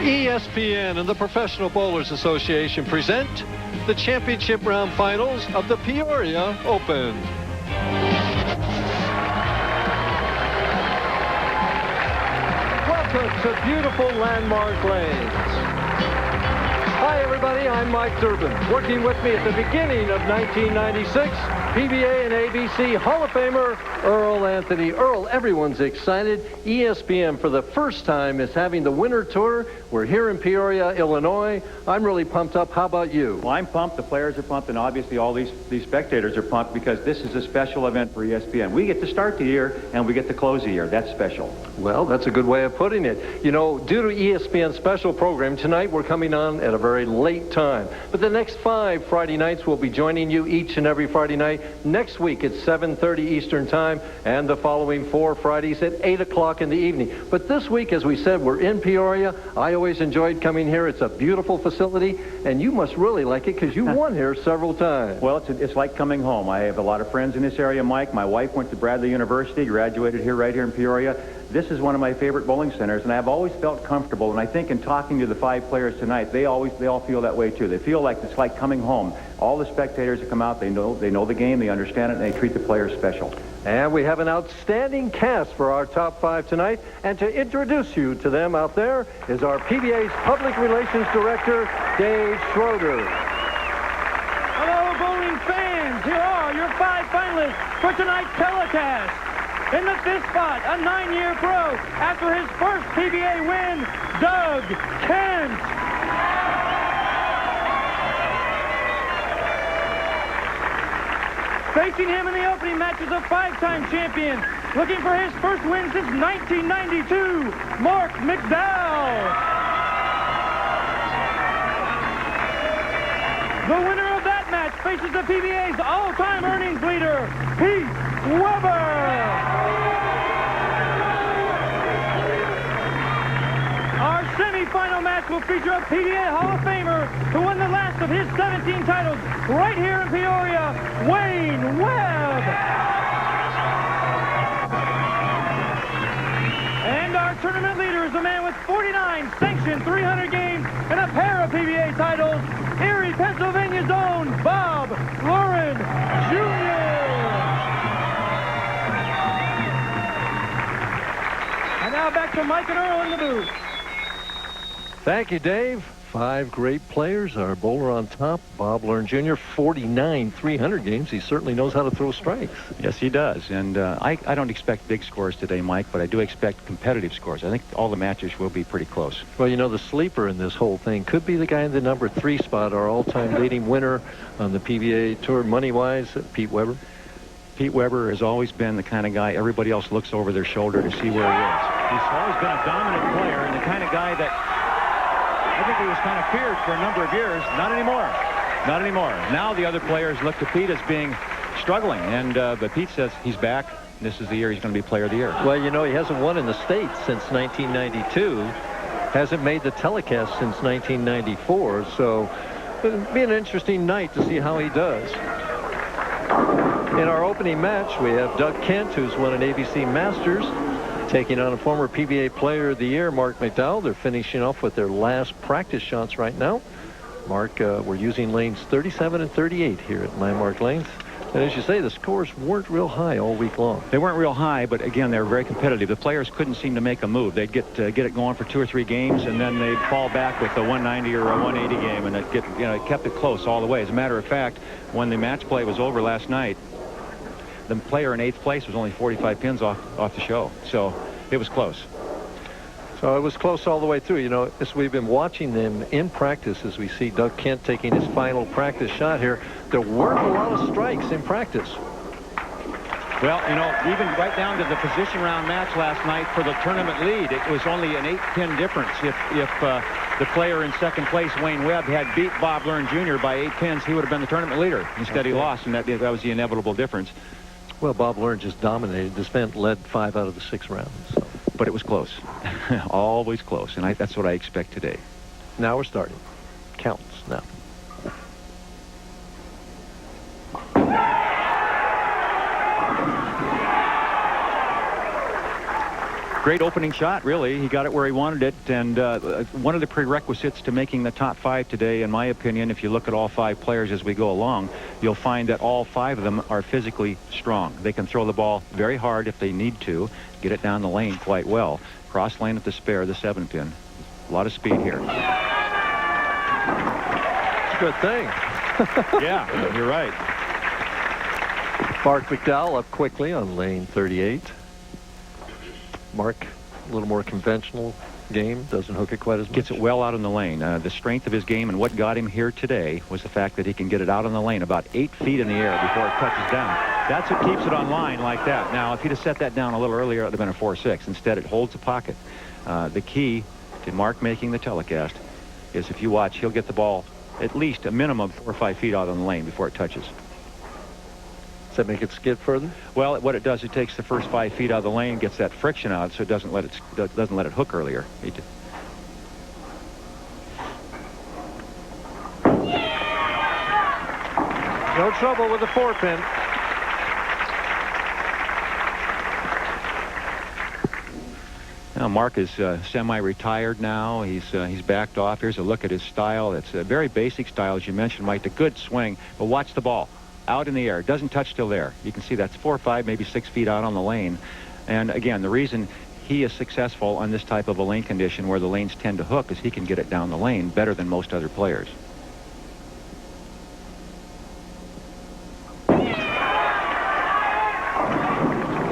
ESPN and the Professional Bowlers Association present the championship round finals of the Peoria Open. Welcome to beautiful Landmark Lanes. Hi everybody, I'm Mike Durbin. Working with me at the beginning of 1996, PBA and ABC Hall of Famer Earl Anthony. Earl, everyone's excited. ESPN for the first time is having the winter tour. We're here in Peoria, Illinois. I'm really pumped up. How about you? Well, I'm pumped. The players are pumped, and obviously all these spectators are pumped because this is a special event for ESPN. We get to start the year and we get to close the year. That's special. Well, that's a good way of putting it. You know, due to ESPN's special program, tonight we're coming on at a very late time. But the next 5 Friday nights we'll be joining you each and every Friday night. Next week it's 7:30 Eastern Time, and the following 4 Fridays at 8 o'clock in the evening. But this week, as we said, we're in Peoria. I always enjoyed coming here. It's a beautiful facility, and you must really like it because you won here several times. Well, it's like coming home. I have a lot of friends in this area, Mike. My wife went to Bradley University, graduated here right here in Peoria. This is one of my favorite bowling centers, and I've always felt comfortable. And I think in talking to the 5 players tonight, they all feel that way too. They feel like it's like coming home. All the spectators that come out, they know the game, they understand it, and they treat the players special. And we have an outstanding cast for our top 5 tonight. And to introduce you to them out there is our PBA's Public Relations Director, Dave Schroeder. Hello, bowling fans. Here are your 5 finalists for tonight's telecast. In the 5th spot, a 9-year pro, after his first PBA win, Doug Kent. Facing him in the opening match is a 5-time champion, looking for his first win since 1992, Marc McDowell. The winner of that match faces the PBA's all-time earnings leader, Pete Weber. Our semi-final match will feature a PBA Hall of Famer who won the last of his 17 titles right here in Peoria, Wayne Webb. And our tournament leader is a man with 49 sanctioned 300 games and a pair of PBA titles, Erie, Pennsylvania's own Bob Lauren Jr. And now back to Mike and Earl in the booth. Thank you, Dave. 5 great players. Our bowler on top, Bob Lauren Jr., 49 300 games. He certainly knows how to throw strikes. Yes, he does. And I don't expect big scores today, Mike, but I do expect competitive scores. I think all the matches will be pretty close. Well, you know, the sleeper in this whole thing could be the guy in the number 3 spot, our all-time leading winner on the PBA Tour, money-wise, Pete Weber. Pete Weber has always been the kind of guy everybody else looks over their shoulder to see where he is. He's always been a dominant player and the kind of guy that I think he was kind of feared for a number of years. Not anymore. Not anymore. Now the other players look to Pete as being struggling. And but Pete says he's back. This is the year he's going to be player of the year. Well, you know, he hasn't won in the States since 1992. Hasn't made the telecast since 1994. So it'll be an interesting night to see how he does. In our opening match, we have Doug Kent, who's won an ABC Masters, taking on a former PBA Player of the Year, Marc McDowell. They're finishing off with their last practice shots right now. Marc, we're using lanes 37 and 38 here at Landmark Lanes. And as you say, the scores weren't real high all week long. They weren't real high, but again, they were very competitive. The players couldn't seem to make a move. They'd get it going for 2 or 3 games, and then they'd fall back with a 190 or a 180 game, and it kept it close all the way. As a matter of fact, when the match play was over last night, the player in 8th place was only 45 pins off the show. So it was close. So it was close all the way through. You know, as we've been watching them in practice, as we see Doug Kent taking his final practice shot here, there weren't a lot of strikes in practice. Well, you know, even right down to the position round match last night for the tournament lead, it was only an 8-pin difference. If the player in 2nd place, Wayne Webb, had beat Bob Lauren Jr. by 8 pins, he would have been the tournament leader. Instead, he lost, and that was the inevitable difference. Well, Bob Lauren just dominated. This event led 5 out of the 6 rounds. So. But it was close. Always close, and that's what I expect today. Now we're starting. Counts now. Great opening shot, really. He got it where he wanted it, and one of the prerequisites to making the top 5 today, in my opinion, if you look at all 5 players as we go along, you'll find that all 5 of them are physically strong. They can throw the ball very hard if they need to, get it down the lane quite well. Cross lane at the spare, the 7-pin. A lot of speed here. It's a good thing. Yeah, you're right. Marc McDowell up quickly on lane 38. Marc, a little more conventional game, doesn't hook it quite as much. Gets it well out in the lane. The strength of his game and what got him here today was the fact that he can get it out in the lane about 8 feet in the air before it touches down. That's what keeps it on line like that. Now, if he'd have set that down a little earlier, it would have been a 4-6. Instead, it holds the pocket. The key to Marc making the telecast is, if you watch, he'll get the ball at least a minimum 4 or 5 feet out on the lane before it touches. Does that make it skid further? Well, what it does, it takes the first 5 feet out of the lane, gets that friction out, so it doesn't let it hook earlier. No trouble with the 4-pin. Now, Marc is semi-retired now. He's backed off. Here's a look at his style. It's a very basic style, as you mentioned, Mike. A good swing, but watch the ball. Out in the air. It doesn't touch till there. You can see that's 4 or 5, maybe 6 feet out on the lane. And again, the reason he is successful on this type of a lane condition where the lanes tend to hook is he can get it down the lane better than most other players.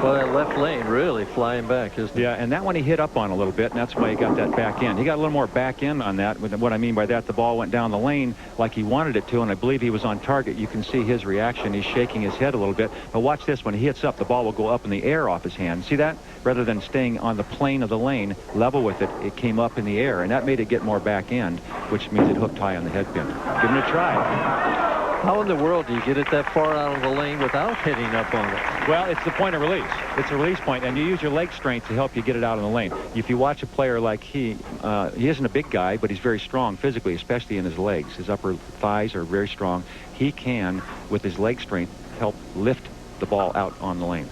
Well, that left lane really flying back, isn't it? Yeah, and that one he hit up on a little bit, and that's why he got that back end. He got a little more back end on that. What I mean by that, the ball went down the lane like he wanted it to, and I believe he was on target. You can see his reaction. He's shaking his head a little bit. But watch this. When he hits up, the ball will go up in the air off his hand. See that? Rather than staying on the plane of the lane, level with it, it came up in the air, and that made it get more back end, which means it hooked high on the head pin. Give him a try. How in the world do you get it that far out of the lane without hitting up on it? Well, it's the point of release. It's a release point, and you use your leg strength to help you get it out of the lane. If you watch a player like he isn't a big guy, but he's very strong physically, especially in his legs. His upper thighs are very strong. He can, with his leg strength, help lift the ball out on the lane.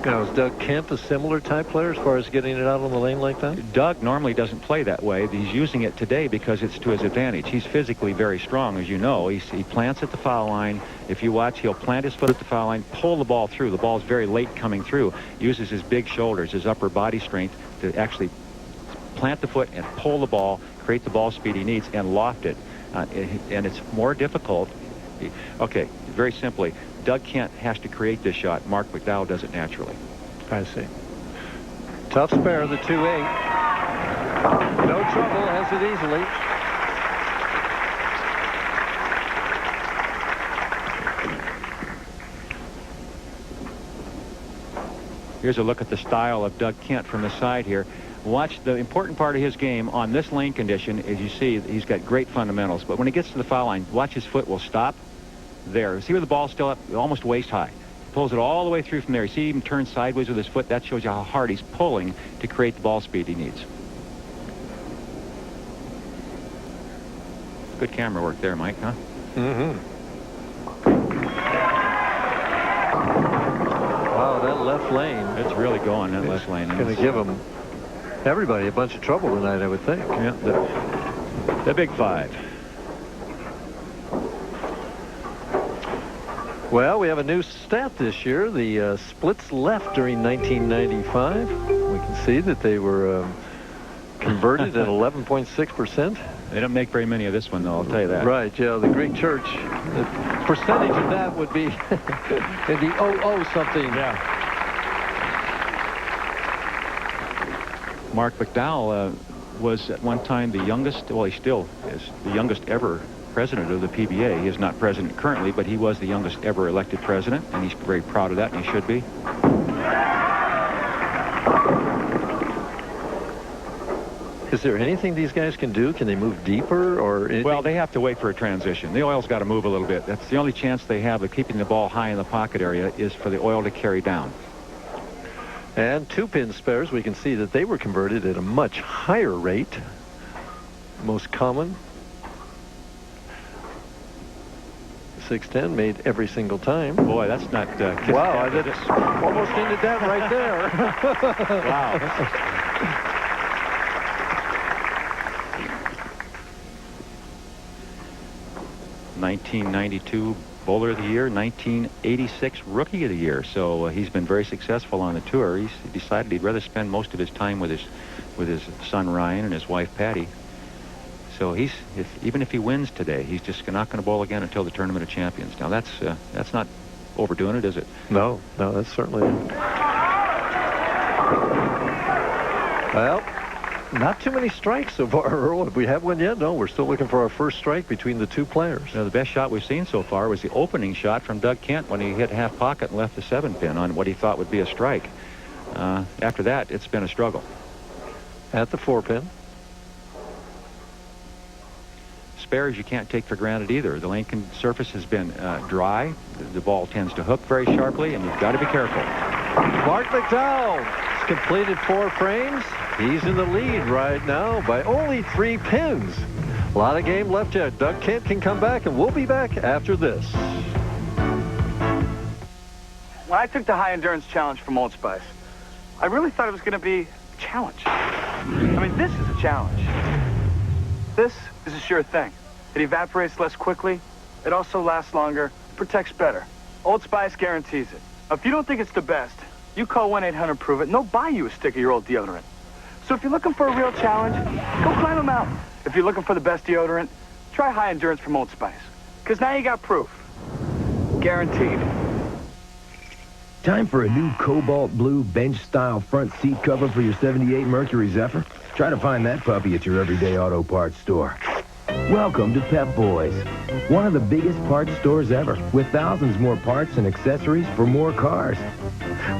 Now, is Doug Kemp a similar type player as far as getting it out on the lane like that? Doug normally doesn't play that way. He's using it today because it's to his advantage. He's physically very strong, as you know. He plants at the foul line. If you watch, he'll plant his foot at the foul line, pull the ball through. The ball's very late coming through. Uses his big shoulders, his upper body strength to actually plant the foot and pull the ball, create the ball speed he needs, and loft it. And it's more difficult. Okay, very simply, Doug Kent has to create this shot. Marc McDowell does it naturally. I see. Tough spare, the 2-8. No trouble, has it easily. Here's a look at the style of Doug Kent from the side here. Watch the important part of his game on this lane condition. As you see, he's got great fundamentals. But when he gets to the foul line, watch his foot will stop there. See where the ball's still up, almost waist high. Pulls it all the way through from there. You see he even turns sideways with his foot. That shows you how hard he's pulling to create the ball speed he needs. Good camera work there, Mike, huh? Mm-hmm. Wow, that left lane. It's really going, that left lane. It's going to give him, everybody, a bunch of trouble tonight, I would think. Yeah, the big 5. Well, we have a new stat this year. The splits left during 1995. We can see that they were converted at 11.6%. They don't make very many of this one, though, I'll tell you that. Right, yeah. The Greek church, the percentage of that would be it'd be something. Yeah. Marc McDowell was at one time the youngest, well, he still is the youngest ever president of the PBA. He is not president currently, but he was the youngest ever elected president, and he's very proud of that, and he should be. Is there anything these guys can do? Can they move deeper or anything? Well, they have to wait for a transition. The oil's got to move a little bit. That's the only chance they have of keeping the ball high in the pocket area is for the oil to carry down. And 2-pin spares, we can see that they were converted at a much higher rate. Most common. 610 made every single time. Boy, that's not... wow, I just almost ended that right there. Wow. 1992 Bowler of the Year, 1986 Rookie of the Year. So he's been very successful on the tour. He decided he'd rather spend most of his time with his son Ryan and his wife Patty. So even if he wins today, he's just not going to bowl again until the Tournament of Champions. Now that's not overdoing it, is it? No, that's certainly. Well, not too many strikes so far, Earl. Have we had one yet? No, we're still looking for our first strike between the two players. Now, the best shot we've seen so far was the opening shot from Doug Kent when he hit half pocket and left the 7-pin on what he thought would be a strike. After that, it's been a struggle. At the 4-pin. Spares you can't take for granted either. The lane surface has been dry. The ball tends to hook very sharply, and you've got to be careful. Marc McDowell has completed 4 frames. He's in the lead right now by only 3 pins. A lot of game left yet. Doug Kent can come back, and we'll be back after this. When I took the high endurance challenge from Old Spice, I really thought it was going to be a challenge. I mean, this is a challenge. This is a sure thing. It evaporates less quickly. It also lasts longer, protects better. Old Spice guarantees it. Now, if you don't think it's the best, you call 1-800-PROVE-IT and they'll buy you a stick of your old deodorant. So if you're looking for a real challenge, go climb a mountain. If you're looking for the best deodorant, try high endurance from Old Spice. Because now you got proof. Guaranteed. Time for a new cobalt blue bench-style front seat cover for your 78 Mercury Zephyr? Try to find that puppy at your everyday auto parts store. Welcome to Pep Boys, one of the biggest parts stores ever, with thousands more parts and accessories for more cars.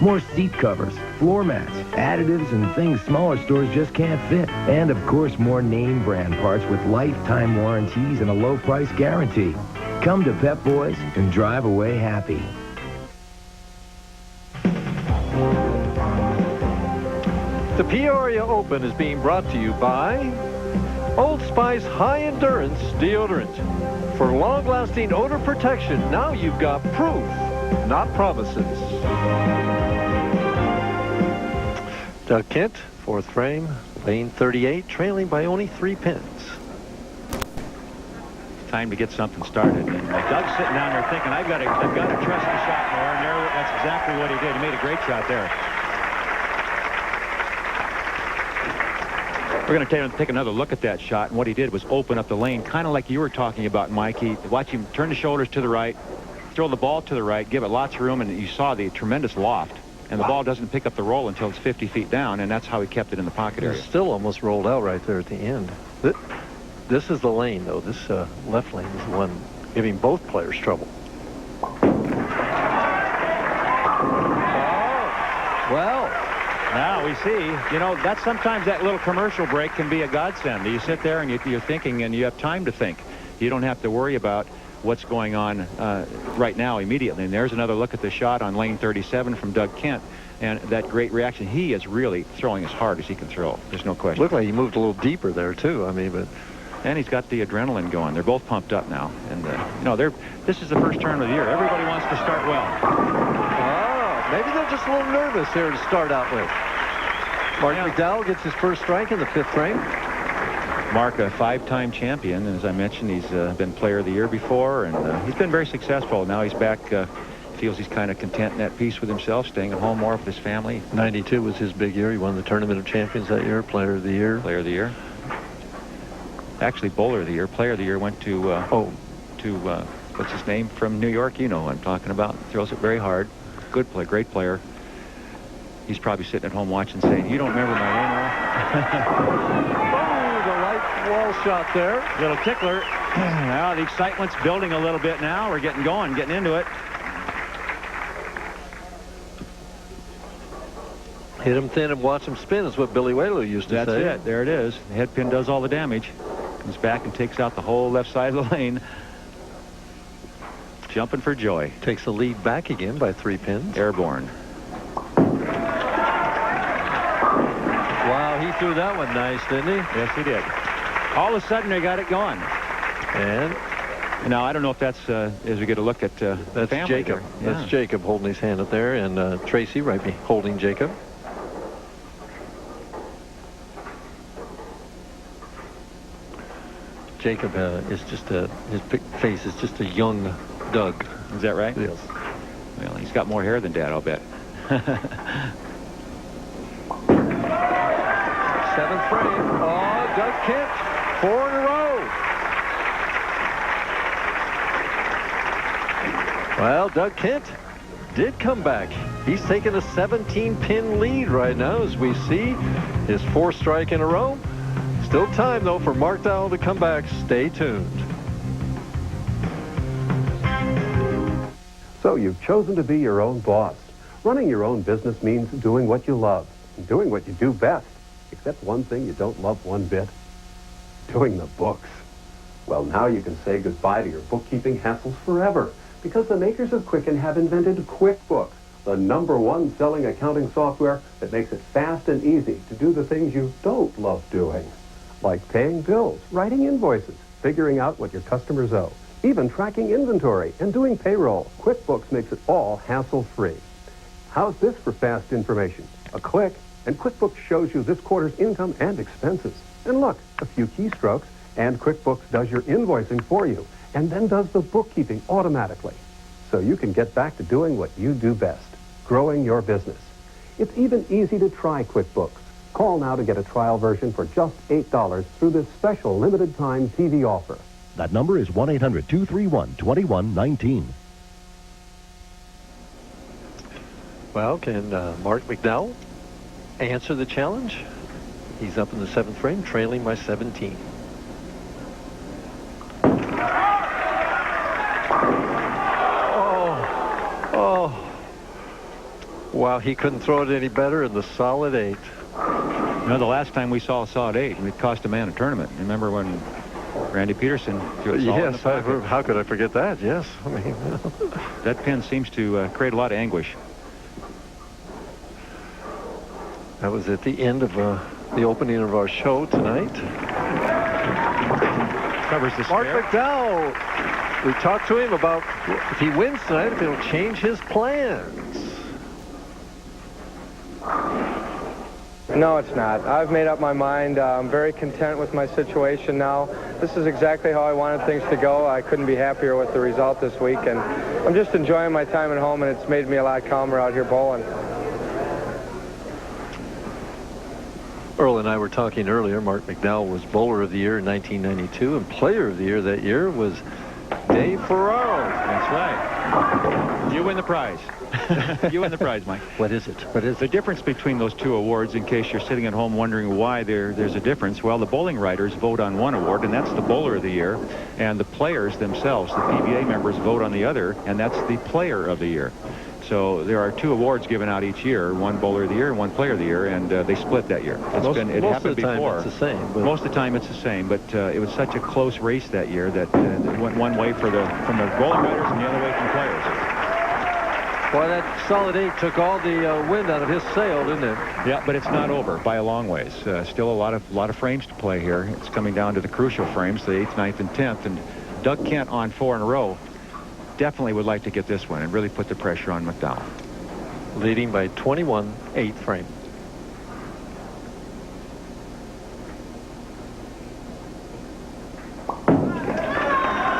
More seat covers, floor mats, additives, and things smaller stores just can't fit. And, of course, more name brand parts with lifetime warranties and a low price guarantee. Come to Pep Boys and drive away happy. The Peoria Open is being brought to you by Old Spice High Endurance Deodorant. For long-lasting odor protection, now you've got proof, not promises. Doug Kent, 4th frame, lane 38, trailing by only 3 pins. Time to get something started. And Doug's sitting down there thinking, I've got to trust the shot more, and that's exactly what he did. He made a great shot there. We're going to take another look at that shot, and what he did was open up the lane, kind of like you were talking about, Mike. Watch him turn the shoulders to the right, throw the ball to the right, give it lots of room, and you saw the tremendous loft. And the ball doesn't pick up the roll until it's 50 feet down, and that's how he kept it in the pocket area. It's still almost rolled out right there at the end. This is the lane, though. This left lane is the one giving both players trouble. Oh, well. Now we see, that's sometimes that little commercial break can be a godsend. You sit there and you're thinking, and you have time to think. You don't have to worry about what's going on right now immediately. And there's another look at the shot on lane 37 from Doug Kent, and that great reaction. He is really throwing as hard as he can throw. There's no question. Looked like he moved a little deeper there too. I mean, but and he's got the adrenaline going. They're both pumped up now, and this is the first tournament of the year. Everybody wants to start well. Oh, maybe they're just a little nervous here to start out with. Marc McDowell gets his first strike in the 5th frame. Marc, a 5-time champion, and as I mentioned, he's been Player of the Year before, and he's been very successful. Now he's back, feels he's kind of content and at peace with himself, staying at home more with his family. 92 was his big year. He won the Tournament of Champions that year, Player of the Year. Player of the Year. Actually, Bowler of the Year. Player of the Year went to what's his name from New York? You know who I'm talking about. Throws it very hard. Good play, great player. He's probably sitting at home watching, saying, "You don't remember my name, The light wall shot there. Little tickler. Now the excitement's building a little bit now. We're getting going, getting into it. Hit him thin and watch him spin is what Billy Whaley used to say. That's it. There it is. The head pin does all the damage. Comes back and takes out the whole left side of the lane. Jumping for joy. Takes the lead back again by 3 pins. Airborne. Wow, he threw that one nice, didn't he? Yes, he did. All of a sudden, they got it going. And Now, I don't know if that's, as we get a look at that's family Jacob. there. That's Jacob holding his hand up there, and Tracy right be holding Jacob. Jacob is just his face is just a young Doug. Is that right? Yes. Well, he's got more hair than Dad, I'll bet. 7th frame. Oh, Doug Kent. 4 in a row. Well, Doug Kent did come back. He's taking a 17-pin lead right now as we see his 4th strike in a row. Still time, though, for Marc McDowell to come back. Stay tuned. So you've chosen to be your own boss. Running your own business means doing what you love, and doing what you do best. Except one thing you don't love one bit: doing the books. Well, now you can say goodbye to your bookkeeping hassles forever, because the makers of Quicken have invented QuickBooks, the #1 selling accounting software that makes it fast and easy to do the things you don't love doing. Like paying bills, writing invoices, figuring out what your customers owe, even tracking inventory and doing payroll. QuickBooks makes it all hassle-free. How's this for fast information? A click, and QuickBooks shows you this quarter's income and expenses. And look, a few keystrokes, and QuickBooks does your invoicing for you, and then does the bookkeeping automatically. So you can get back to doing what you do best, growing your business. It's even easy to try QuickBooks. Call now to get a trial version for just $8 through this special limited-time TV offer. That number is 1-800-231-2119. Well, can Marc McDowell answer the challenge? He's up in the 7th frame, trailing by 17. Oh. Wow, he couldn't throw it any better in the solid 8. You know, the last time we saw a solid 8, it cost a man a tournament. Remember when Randy Peterson threw it solid in the pocket? How could I forget that? Yes. I mean, that pin seems to create a lot of anguish. That was at the end of the opening of our show tonight. Covers the Marc spare. McDowell. We talked to him about if he wins tonight, if he'll change his plans. No, it's not. I've made up my mind. I'm very content with my situation now. This is exactly how I wanted things to go. I couldn't be happier with the result this week, and I'm just enjoying my time at home, and it's made me a lot calmer out here bowling. Earl and I were talking earlier. Marc McDowell was Bowler of the Year in 1992, and Player of the Year that year was Dave Ferraro. That's right. You win the prize. You win the prize, Mike. What is it? What is the difference between those two awards, in case you're sitting at home wondering why there's a difference? Well, the bowling writers vote on one award, and that's the Bowler of the Year, and the players themselves, the PBA members, vote on the other, and that's the Player of the Year. So there are 2 awards given out each year, one Bowler of the Year and one Player of the Year, and they split that year. It happened before. It's the same. Most of the time it's the same, but it was such a close race that year that it went one way from the bowling writers and the other way from players. Boy, that solid 8 took all the wind out of his sail, didn't it? Yeah, but it's not over by a long ways. Still a lot of frames to play here. It's coming down to the crucial frames, the 8th, 9th, and 10th, and Doug Kent on 4 in a row definitely would like to get this one and really put the pressure on McDowell. Leading by 21, 8th frame.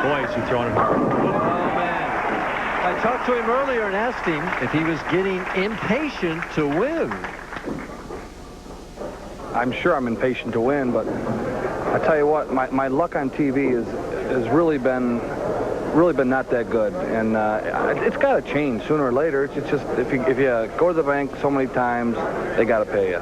Boy, is he throwing it hard. Oh, man. I talked to him earlier and asked him if he was getting impatient to win. I'm sure I'm impatient to win, but I tell you what, my luck on TV has really been not that good, and it's got to change sooner or later. It's just if you go to the bank so many times, they got to pay you.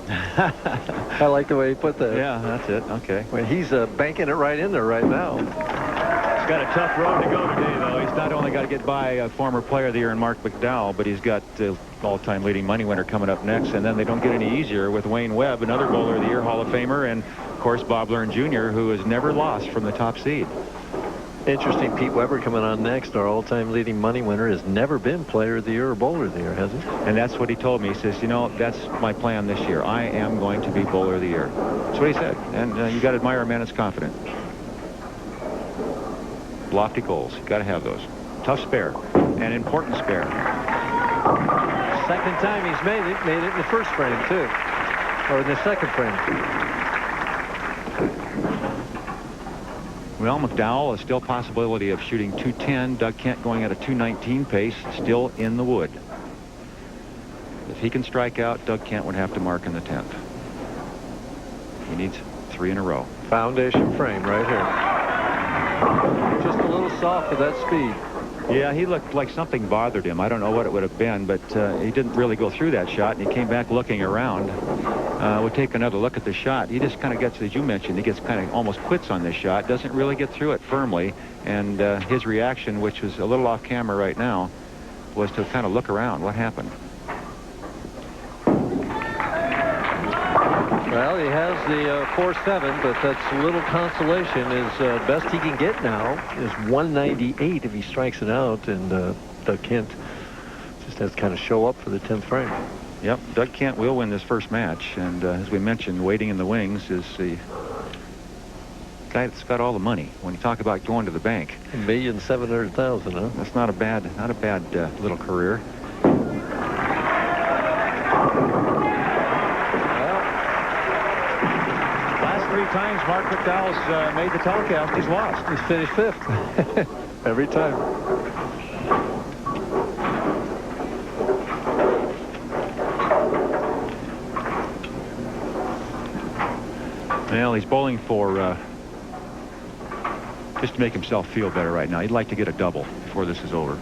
I like the way he put that. Yeah, that's it. Okay. Well, he's banking it right in there right now. He's got a tough road to go today, though. He's not only got to get by a former Player of the Year in Marc McDowell, but he's got all-time leading money winner coming up next, and then they don't get any easier with Wayne Webb, another Bowler of the Year Hall of Famer, and of course Bob Learn Jr., who has never lost from the top seed. Interesting. Pete Weber coming on next. Our all-time leading money winner has never been Player of the Year or Bowler of the Year, has he? And that's what he told me. He says, you know, that's my plan this year. I am going to be Bowler of the Year. That's what he said. And you got to admire a man that's confident. lofty goals. You got to have those. Tough spare, an important spare. Second time he's made it in the first frame too, or in the second frame. Well, McDowell, a still possibility of shooting 210. Doug Kent going at a 219 pace, still in the wood. If he can strike out, Doug Kent would have to mark in the 10th. He needs 3 in a row. Foundation frame right here. Just a little soft for that speed. Yeah, he looked like something bothered him. I don't know what it would have been, but he didn't really go through that shot, and he came back looking around. We'll take another look at the shot. He just kind of gets, as you mentioned, he gets kind of almost quits on this shot, doesn't really get through it firmly, and his reaction, which was a little off camera right now, was to kind of look around. What happened? Well, he has the 4-7, but that's a little consolation. His best he can get now is 198 if he strikes it out, and Doug Kent just has to kind of show up for the 10th frame. Yep, Doug Kent will win this first match, and as we mentioned, waiting in the wings is the guy that's got all the money. When you talk about going to the bank, $1,700,000, huh? That's not a bad little career. Times Marc McDowell's made the telecast, he's lost. He's finished 5th. Every time. Well, he's bowling for just to make himself feel better right now. He'd like to get a double before this is over.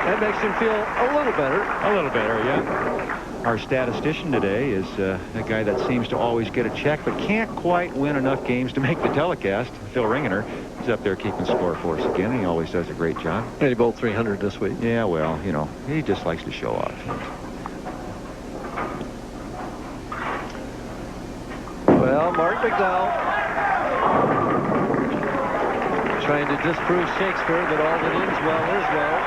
That makes him feel a little better. A little better, yeah. Our statistician today is a guy that seems to always get a check, but can't quite win enough games to make the telecast. Phil Ringener. He's up there keeping score for us again. He always does a great job. And he bowled 300 this week. Yeah, well, you know, he just likes to show off. Well, Marc McDowell trying to disprove Shakespeare that all that ends well is well.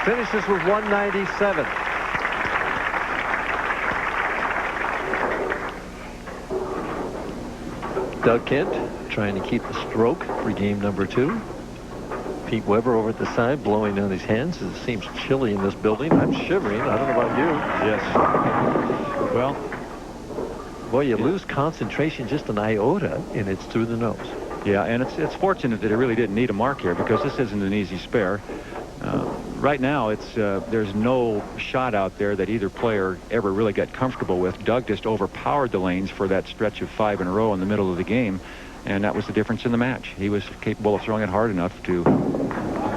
Finishes with 197. Doug Kent trying to keep the stroke for game number 2. Pete Weber over at the side blowing down his hands. It seems chilly in this building. I'm shivering. I don't know about you. Yes. Well, boy, you lose concentration just an iota, and it's through the nose. Yeah, and it's fortunate that it really didn't need a mark here, because this isn't an easy spare. Right now, there's no shot out there that either player ever really got comfortable with. Doug just overpowered the lanes for that stretch of 5 in a row in the middle of the game, and that was the difference in the match. He was capable of throwing it hard enough to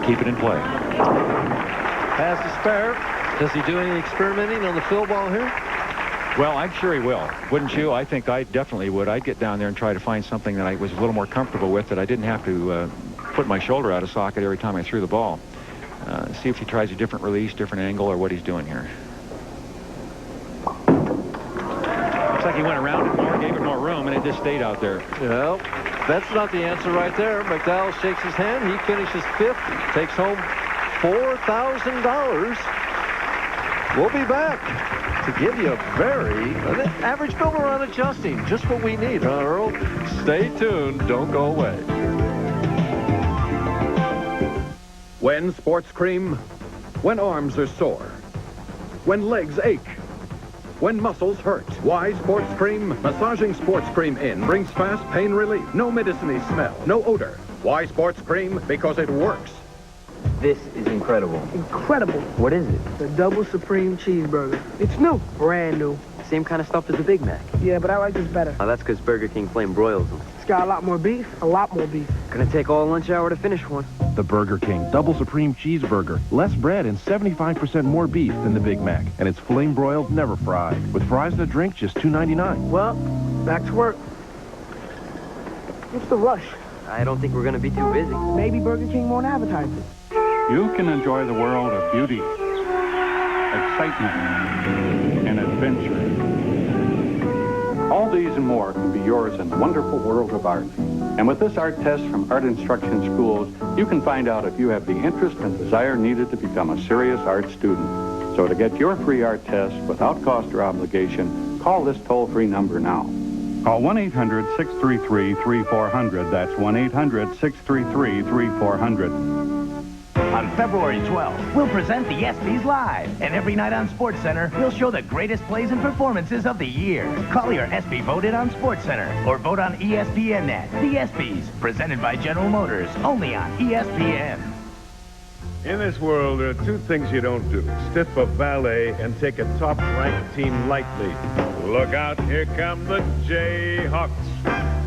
keep it in play. Has the spare. Does he do any experimenting on the fill ball here? Well, I'm sure he will. Wouldn't you? I think I definitely would. I'd get down there and try to find something that I was a little more comfortable with, that I didn't have to put my shoulder out of socket every time I threw the ball. See if he tries a different release, different angle, or what he's doing here. Looks like he went around it more, gave it more room, and it just stayed out there. Well, that's not the answer right there. McDowell shakes his hand. He finishes 5th, takes home $4,000. We'll be back to give you a very average builder on adjusting. Just what we need, huh, Earl? Stay tuned. Don't go away. When sports cream, when arms are sore, when legs ache, when muscles hurt. Why sports cream? Massaging sports cream in brings fast pain relief. No medicine-y smell, no odor. Why sports cream? Because it works. This is incredible. Incredible. What is it? The double supreme cheeseburger. It's new. Brand new. Same kind of stuff as the Big Mac. Yeah, but I like this better. Oh, that's because Burger King flame broils them. It's got a lot more beef. A lot more beef. Gonna take all lunch hour to finish one. The Burger King Double Supreme Cheeseburger. Less bread and 75% more beef than the Big Mac. And it's flame broiled, never fried. With fries and a drink, just $2.99. Well, back to work. What's the rush? I don't think we're gonna be too busy. Maybe Burger King won't advertise it. You can enjoy the world of beauty, excitement, and adventure. All these and more can be yours in the wonderful world of art. And with this art test from Art Instruction Schools, you can find out if you have the interest and desire needed to become a serious art student. So to get your free art test without cost or obligation, call this toll-free number now. Call 1-800-633-3400. That's 1-800-633-3400. On February 12th, we'll present the ESPYs live. And every night on SportsCenter, we'll show the greatest plays and performances of the year. Call your ESPY voted on SportsCenter or vote on ESPNnet. The ESPYs, presented by General Motors, only on ESPN. In this world, there are two things you don't do. Stiff a valet and take a top-ranked team lightly. Look out, here come the Jayhawks.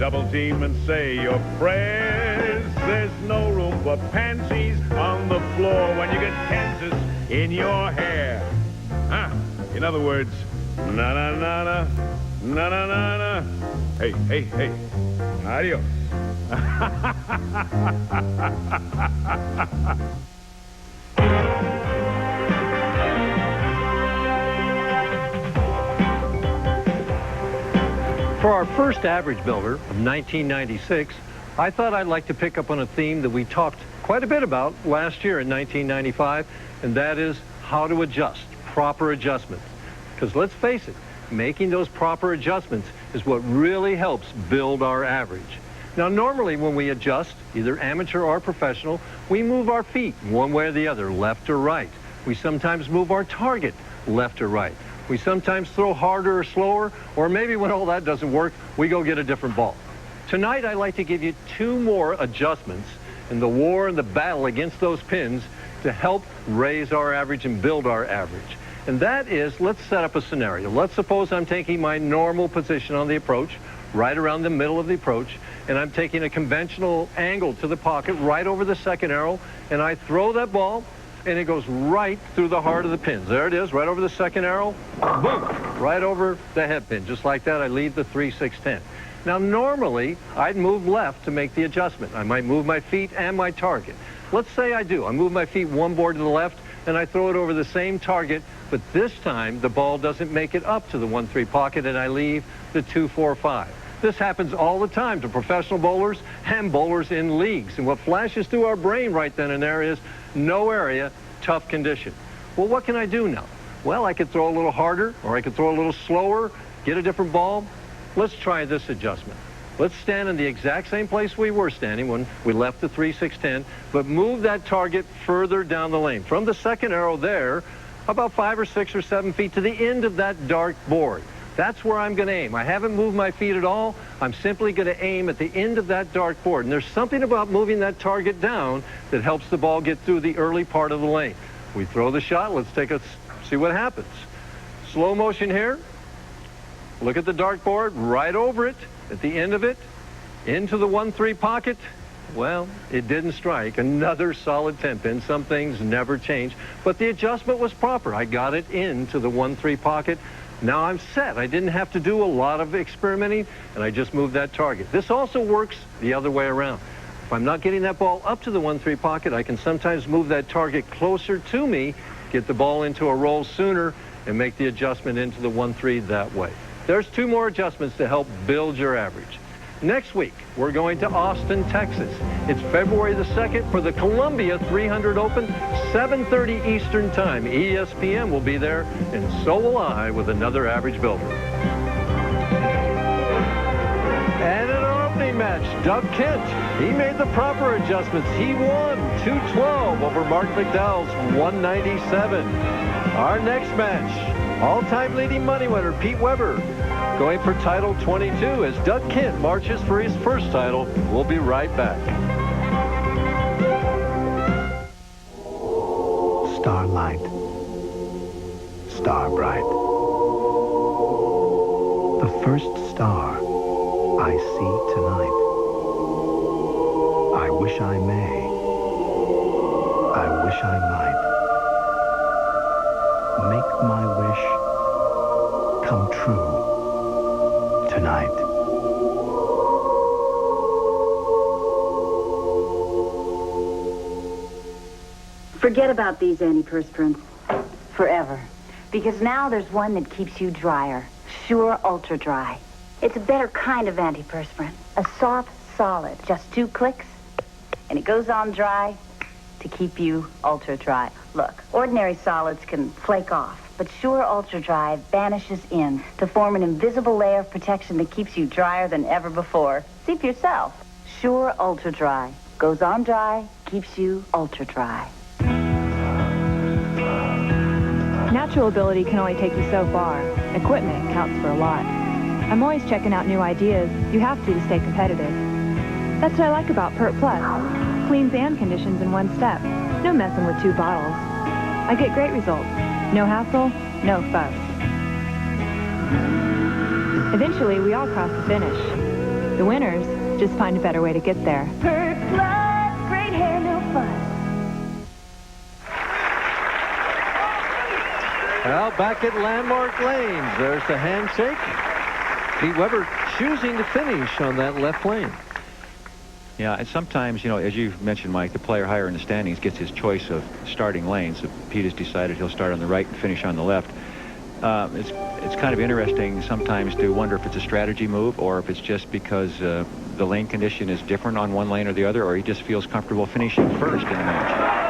Double team and say your prayers. There's no room for pansies on the floor when you get Kansas in your hair. In other words, na-na-na-na, na-na-na-na. Hey, hey, hey. Adios. For our first average builder of 1996, I thought I'd like to pick up on a theme that we talked quite a bit about last year in 1995, and that is how to adjust, proper adjustments. Because let's face it, making those proper adjustments is what really helps build our average. Now, normally when we adjust, either amateur or professional, we move our feet one way or the other, left or right. We sometimes move our target left or right. We sometimes throw harder or slower, or maybe when all that doesn't work, we go get a different ball. Tonight, I'd like to give you two more adjustments in the war and the battle against those pins to help raise our average and build our average. And that is, let's set up a scenario. Let's suppose I'm taking my normal position on the approach, right around the middle of the approach, and I'm taking a conventional angle to the pocket right over the second arrow, and I throw that ball, and it goes right through the heart of the pins. There it is, right over the second arrow. Boom! Right over the head pin. Just like that, I leave the 3-6-10. Now, normally, I'd move left to make the adjustment. I might move my feet and my target. Let's say I do. I move my feet one board to the left, and I throw it over the same target, but this time, the ball doesn't make it up to the 1-3 pocket, and I leave the 2-4-5. This happens all the time to professional bowlers and bowlers in leagues. And what flashes through our brain right then and there is no area, tough condition. Well, what can I do now? Well, I could throw a little harder, or I could throw a little slower, get a different ball. Let's try this adjustment. Let's stand in the exact same place we were standing when we left the 3-6-10, but move that target further down the lane. From the second arrow there, about 5 or 6 or 7 feet to the end of that dark board. That's where I'm going to aim. I haven't moved my feet at all. I'm simply going to aim at the end of that dark board. And there's something about moving that target down that helps the ball get through the early part of the lane. We throw the shot. Let's see what happens. Slow motion here. Look at the dark board, right over it, at the end of it, into the 1-3 pocket. Well, it didn't strike. Another solid 10-pin. Some things never change. But the adjustment was proper. I got it into the 1-3 pocket. Now I'm set. I didn't have to do a lot of experimenting, and I just moved that target. This also works the other way around. If I'm not getting that ball up to the 1-3 pocket, I can sometimes move that target closer to me, get the ball into a roll sooner, and make the adjustment into the 1-3 that way. There's two more adjustments to help build your average. Next week, we're going to Austin, Texas. It's February the 2nd for the Columbia 300 Open, 7:30 Eastern Time. ESPN will be there, and so will I with another average builder. And in our opening match, Doug Kent, he made the proper adjustments. He won 212 over Marc McDowell's 197. Our next match, all-time leading money winner Pete Weber, going for title 22 as Doug Kent marches for his first title. We'll be right back. Starlight, star bright. The first star I see tonight. I wish I may. I wish I might. Make my wish come true tonight. Forget about these antiperspirants forever, because now there's one that keeps you drier. Sure Ultra Dry. It's a better kind of antiperspirant. A soft solid. Just 2 clicks, and it goes on dry to keep you ultra dry. Look, ordinary solids can flake off, but Sure Ultra Dry vanishes in to form an invisible layer of protection that keeps you drier than ever before. See for yourself. Sure Ultra Dry. Goes on dry, keeps you ultra dry. Natural ability can only take you so far. Equipment counts for a lot. I'm always checking out new ideas. You have to stay competitive. That's what I like about Pert Plus. Cleans and conditions in one step. No messing with 2 bottles. I get great results. No hassle, no fuss. Eventually, we all cross the finish. The winners just find a better way to get there. Pert Plus, great hair, no fuss. Well, back at Landmark Lanes, there's the handshake. Pete Weber choosing to finish on that left lane. Yeah, and sometimes, you know, as you mentioned, Mike, the player higher in the standings gets his choice of starting lanes. So Pete has decided he'll start on the right and finish on the left. It's kind of interesting sometimes to wonder if it's a strategy move or if it's just because the lane condition is different on one lane or the other, or he just feels comfortable finishing first in the match.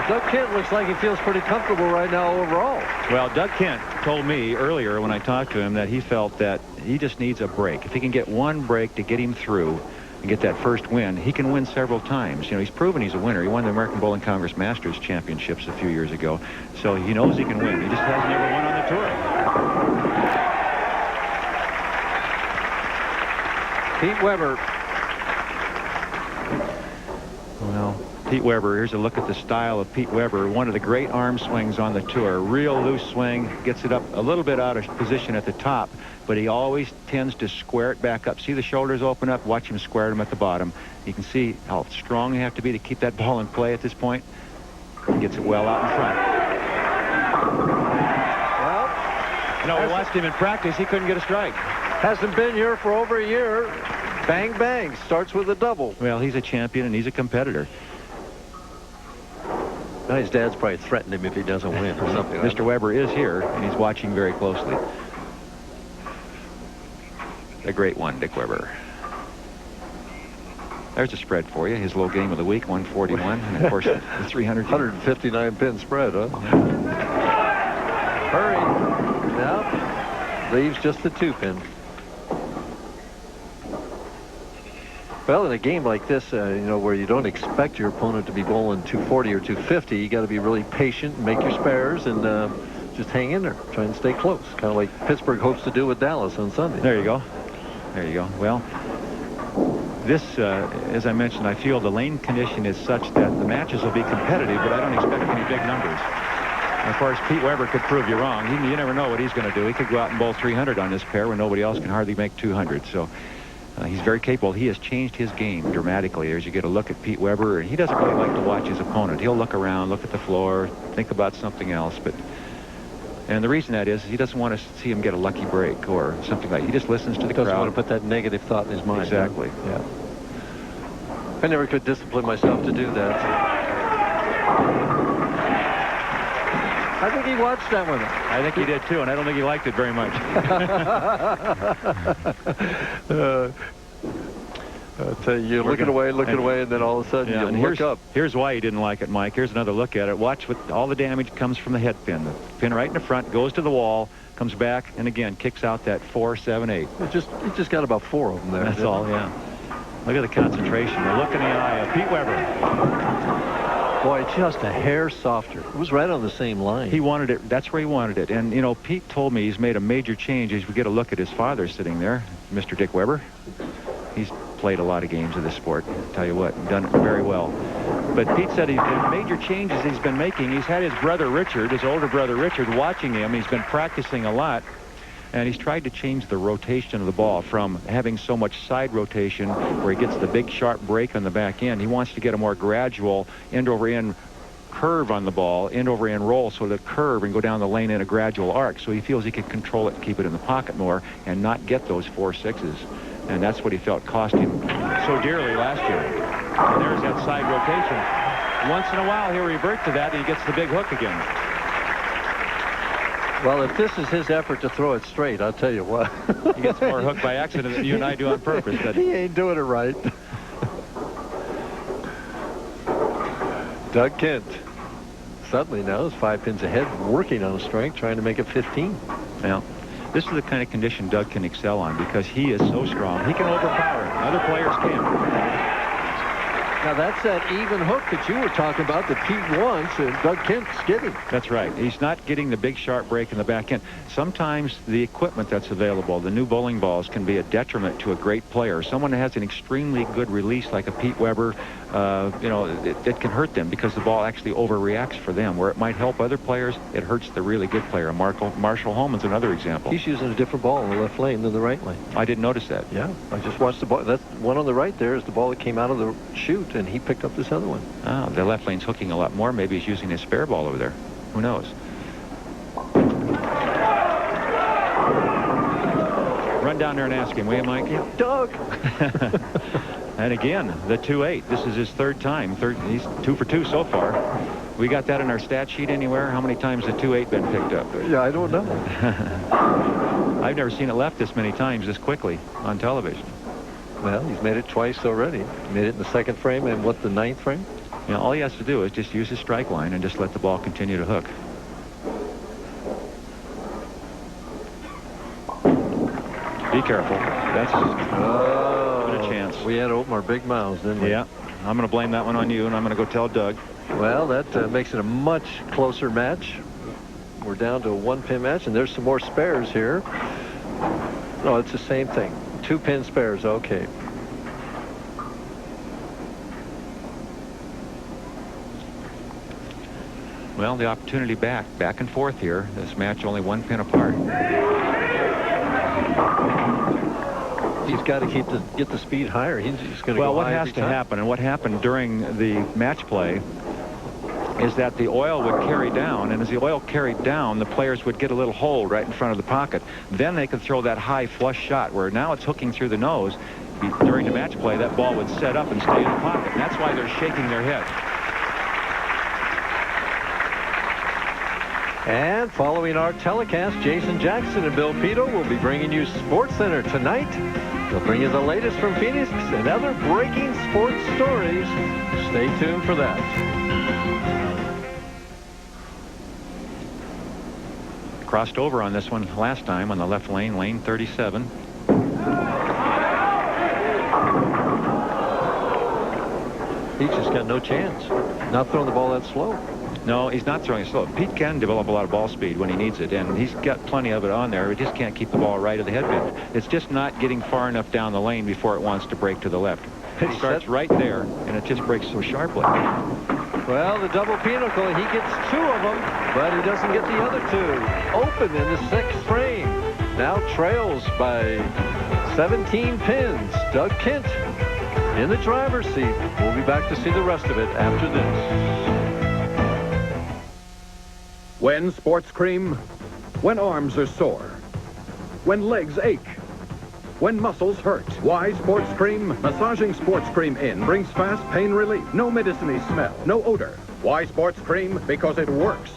Doug Kent looks like he feels pretty comfortable right now overall. Well, Doug Kent told me earlier when I talked to him that he felt that he just needs a break. If he can get one break to get him through and get that first win, he can win several times. You know, he's proven he's a winner. He won the American Bowling Congress Masters Championships a few years ago, so he knows he can win. He just has never won on the tour. Pete Weber. Well, Pete Weber, here's a look at the style of Pete Weber. One of the great arm swings on the tour. Real loose swing, gets it up a little bit out of position at the top, but he always tends to square it back up. See the shoulders open up? Watch him square them at the bottom. You can see how strong you have to be to keep that ball in play at this point. He gets it well out in front. Well, you know, we watched him in practice. He couldn't get a strike. Hasn't been here for over a year. Bang, bang. Starts with a double. Well, he's a champion and he's a competitor. Now his dad's probably threatened him if he doesn't win or something. Mr. Weber is here, and he's watching very closely. A great one, Dick Weber. There's a spread for you. His low game of the week, 141. And, of course, the 300. 159-pin spread, huh? Hurry. Now, leaves just the 2-pin. Well, in a game like this, you know, where you don't expect your opponent to be bowling 240 or 250, you got to be really patient and make your spares and just hang in there, try and stay close, kind of like Pittsburgh hopes to do with Dallas on Sunday. There you go. There you go. Well, this, as I mentioned, I feel the lane condition is such that the matches will be competitive, but I don't expect any big numbers. And of course, Pete Weber could prove you wrong. You never know what he's going to do. He could go out and bowl 300 on this pair when nobody else can hardly make 200. So he's very capable. He has changed his game dramatically. As you get a look at Pete Weber, and he doesn't really like to watch his opponent. He'll look around, look at the floor, think about something else. And the reason that is he doesn't want to see him get a lucky break or something like that. He just listens to the crowd. Doesn't want to put that negative thought in his mind. Exactly. Yeah. I never could discipline myself to do that. I think he watched that one. I think he did too, and I don't think he liked it very much. I'll tell you, you're looking away, and then all of a sudden you look up. Here's why he didn't like it, Mike. Here's another look at it. Watch what all the damage comes from the head pin. The pin right in the front goes to the wall, comes back, and again kicks out that 4, 7, 8. It just got about 4 of them there. That's all, yeah. Look at the concentration. The look in the eye of Pete Weber. Boy, just a hair softer. It was right on the same line. He wanted it. That's where he wanted it. And, you know, Pete told me he's made a major change as we get a look at his father sitting there, Mr. Dick Weber. He's played a lot of games of this sport. I'll tell you what, done it very well. But Pete said the major changes he's been making, he's had his brother Richard, his older brother Richard, watching him. He's been practicing a lot. And he's tried to change the rotation of the ball from having so much side rotation where he gets the big sharp break on the back end. He wants to get a more gradual end-over-end curve on the ball, end-over-end roll, so that curve and go down the lane in a gradual arc. So he feels he can control it and keep it in the pocket more and not get those 4-6s. And that's what he felt cost him so dearly last year. And there's that side rotation. Once in a while, he'll revert to that, and he gets the big hook again. Well, if this is his effort to throw it straight, I'll tell you what. He gets more hook by accident than you and I do on purpose. He ain't doing it right. Doug Kent suddenly now is 5 pins ahead, working on a strike, trying to make it 15. Well, this is the kind of condition Doug can excel on because he is so strong. He can overpower. Other players can't. Now, that's that even hook that you were talking about that Pete wants, and Doug Kent's getting. That's right. He's not getting the big sharp break in the back end. Sometimes the equipment that's available, the new bowling balls, can be a detriment to a great player. Someone that has an extremely good release like a Pete Weber, you know, it can hurt them because the ball actually overreacts for them. Where it might help other players, it hurts the really good player. Marshall Holman's another example. He's using a different ball in the left lane than the right lane. I didn't notice that. Yeah, I just watched the ball. That one on the right there is the ball that came out of the chute, and he picked up this other one. Oh, the left lane's hooking a lot more. Maybe he's using his spare ball over there. Who knows? Run down there and ask him, will you, Mike? Yeah, Doug. And again, the 2-8. This is his third time. He's 2 for 2 so far. We got that in our stat sheet anywhere? How many times the 2-8 been picked up? Yeah, I don't know. I've never seen it left this many times this quickly on television. Well, he's made it twice already. He made it in the 2nd frame and the 9th frame? You know, all he has to do is just use his strike line and just let the ball continue to hook. Be careful. That's a chance. We had to open our big mouths, didn't we? Yeah. I'm going to blame that one on you, and I'm going to go tell Doug. Well, that makes it a much closer match. We're down to a 1-pin match, and there's some more spares here. No, it's the same thing. 2-pin spares, okay. Well, the opportunity back and forth here. This match only 1 pin apart. He's got to get the speed higher. He's going to go Well, what high has every to time. happen, and what happened during the match play, is that the oil would carry down, and as the oil carried down, the players would get a little hole right in front of the pocket. Then they could throw that high flush shot, where now it's hooking through the nose. During the match play, that ball would set up and stay in the pocket, and that's why they're shaking their head. And following our telecast, Jason Jackson and Bill Pito will be bringing you Sports Center tonight. They'll bring you the latest from Phoenix and other breaking sports stories. Stay tuned for that. Crossed over on this one last time on the left lane, lane 37. He's just got no chance. Not throwing the ball that slow. No, he's not throwing it slow. Pete can develop a lot of ball speed when he needs it, and he's got plenty of it on there. He just can't keep the ball right of the headband. It's just not getting far enough down the lane before it wants to break to the left. It starts right there, and it just breaks so sharply. Well, the double pinnacle, he gets 2 of them, but he doesn't get the other 2. Open in the 6th frame. Now trails by 17 pins. Doug Kent in the driver's seat. We'll be back to see the rest of it after this. When sports cream, when arms are sore, when legs ache, when muscles hurt. Why sports cream? Massaging sports cream in brings fast pain relief. No medicine-y smell, no odor. Why sports cream? Because it works.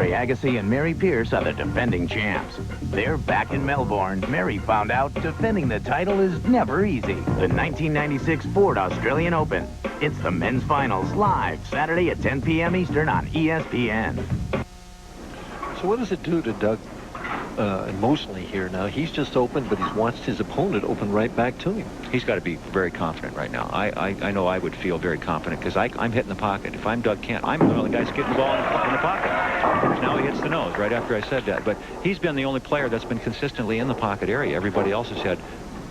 Agassi and Mary Pierce are the defending champs. They're back in Melbourne. Mary found out defending the title is never easy. The 1996 Ford Australian Open. It's the men's finals live Saturday at 10 p.m. Eastern on ESPN. So what does it do to Doug emotionally here now? He's just opened, but he's watched his opponent open right back to him. He's got to be very confident right now. I know I would feel very confident because I'm hitting the pocket. If I'm Doug Kent, I'm the guy's getting the ball in the pocket. Now he hits the nose right after I said that. But he's been the only player that's been consistently in the pocket area. Everybody else has had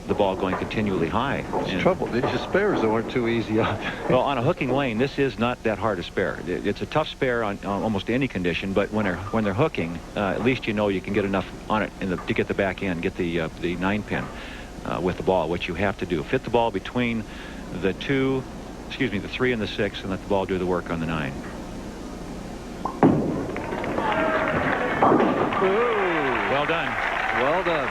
the ball going continually high. It's trouble. These spares aren't too easy out there. Well, on a hooking lane, this is not that hard a spare. It's a tough spare on almost any condition, but when they're hooking, at least you know you can get enough on it to get the back end, get the 9-pin with the ball, which you have to do. Fit the ball between the 3 and the 6, and let the ball do the work on the 9. Well done. Well done.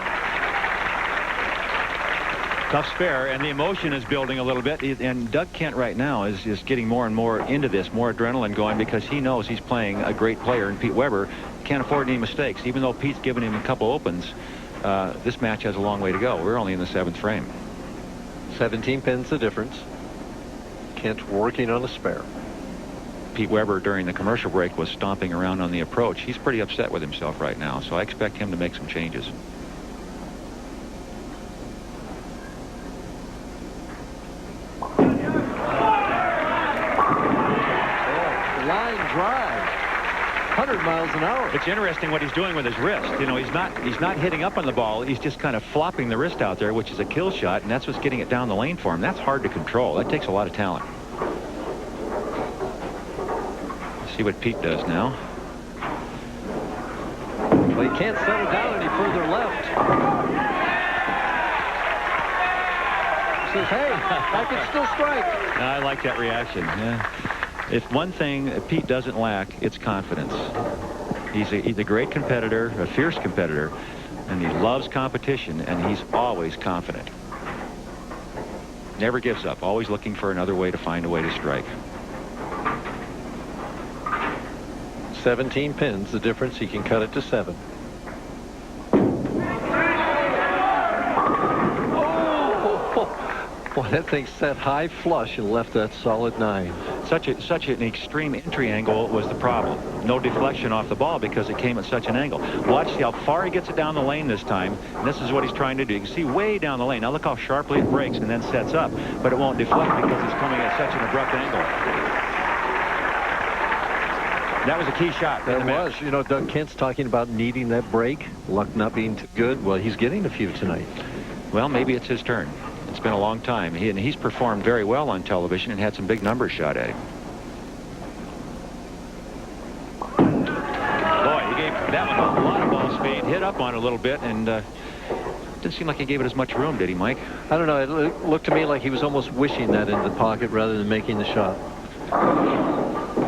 Tough spare, and the emotion is building a little bit. And Doug Kent right now is getting more and more into this, more adrenaline going, because he knows he's playing a great player, and Pete Weber can't afford any mistakes. Even though Pete's given him a couple opens, this match has a long way to go. We're only in the 7th frame. 17 pins the difference. Kent working on a spare. Pete Weber during the commercial break was stomping around on the approach. He's pretty upset with himself right now, so I expect him to make some changes. Line drive, 100 miles an hour. It's interesting what he's doing with his wrist. You know, he's not hitting up on the ball. He's just kind of flopping the wrist out there, which is a kill shot, and that's what's getting it down the lane for him. That's hard to control. That takes a lot of talent. See what Pete does now. Well, he can't settle down any further left. He says, hey, I can still strike. I like that reaction. Yeah. If one thing Pete doesn't lack, it's confidence. He's a great competitor, a fierce competitor, and he loves competition, and he's always confident. Never gives up, always looking for another way to find a way to strike. 17 pins, the difference. He can cut it to 7. Boy, that thing set high flush and left that solid 9. Such an extreme entry angle was the problem. No deflection off the ball because it came at such an angle. Watch how far he gets it down the lane this time. And this is what he's trying to do. You can see way down the lane. Now look how sharply it breaks and then sets up. But it won't deflect because he's coming at such an abrupt angle. That was a key shot. That was. You know, Doug Kent's talking about needing that break. Luck not being too good. Well, he's getting a few tonight. Well, maybe it's his turn. It's been a long time. He's performed very well on television and had some big numbers shot at him. Boy, he gave that one a lot of ball speed, hit up on it a little bit, and didn't seem like he gave it as much room, did he, Mike? I don't know. It looked to me like he was almost wishing that in the pocket rather than making the shot.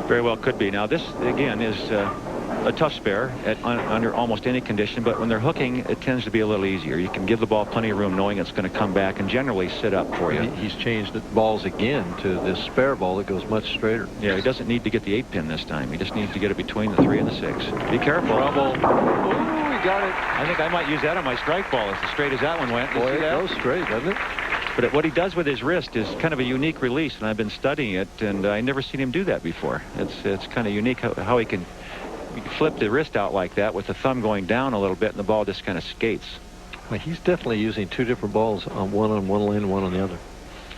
Very well could be. Now, this, again, is a tough spare under almost any condition, but when they're hooking, it tends to be a little easier. You can give the ball plenty of room knowing it's going to come back and generally sit up for you. He's changed the balls again to this spare ball that goes much straighter. Yeah, he doesn't need to get the 8-pin this time. He just needs to get it between the 3 and the 6. Be careful. Trouble. Ooh, he got it. I think I might use that on my strike ball as straight as that one went. Boy, it goes straight, doesn't it? But what he does with his wrist is kind of a unique release, and I've been studying it, and I never seen him do that before. It's kind of unique how he can flip the wrist out like that with the thumb going down a little bit, and the ball just kind of skates. Well, he's definitely using 2 different balls, one on one lane and one on the other.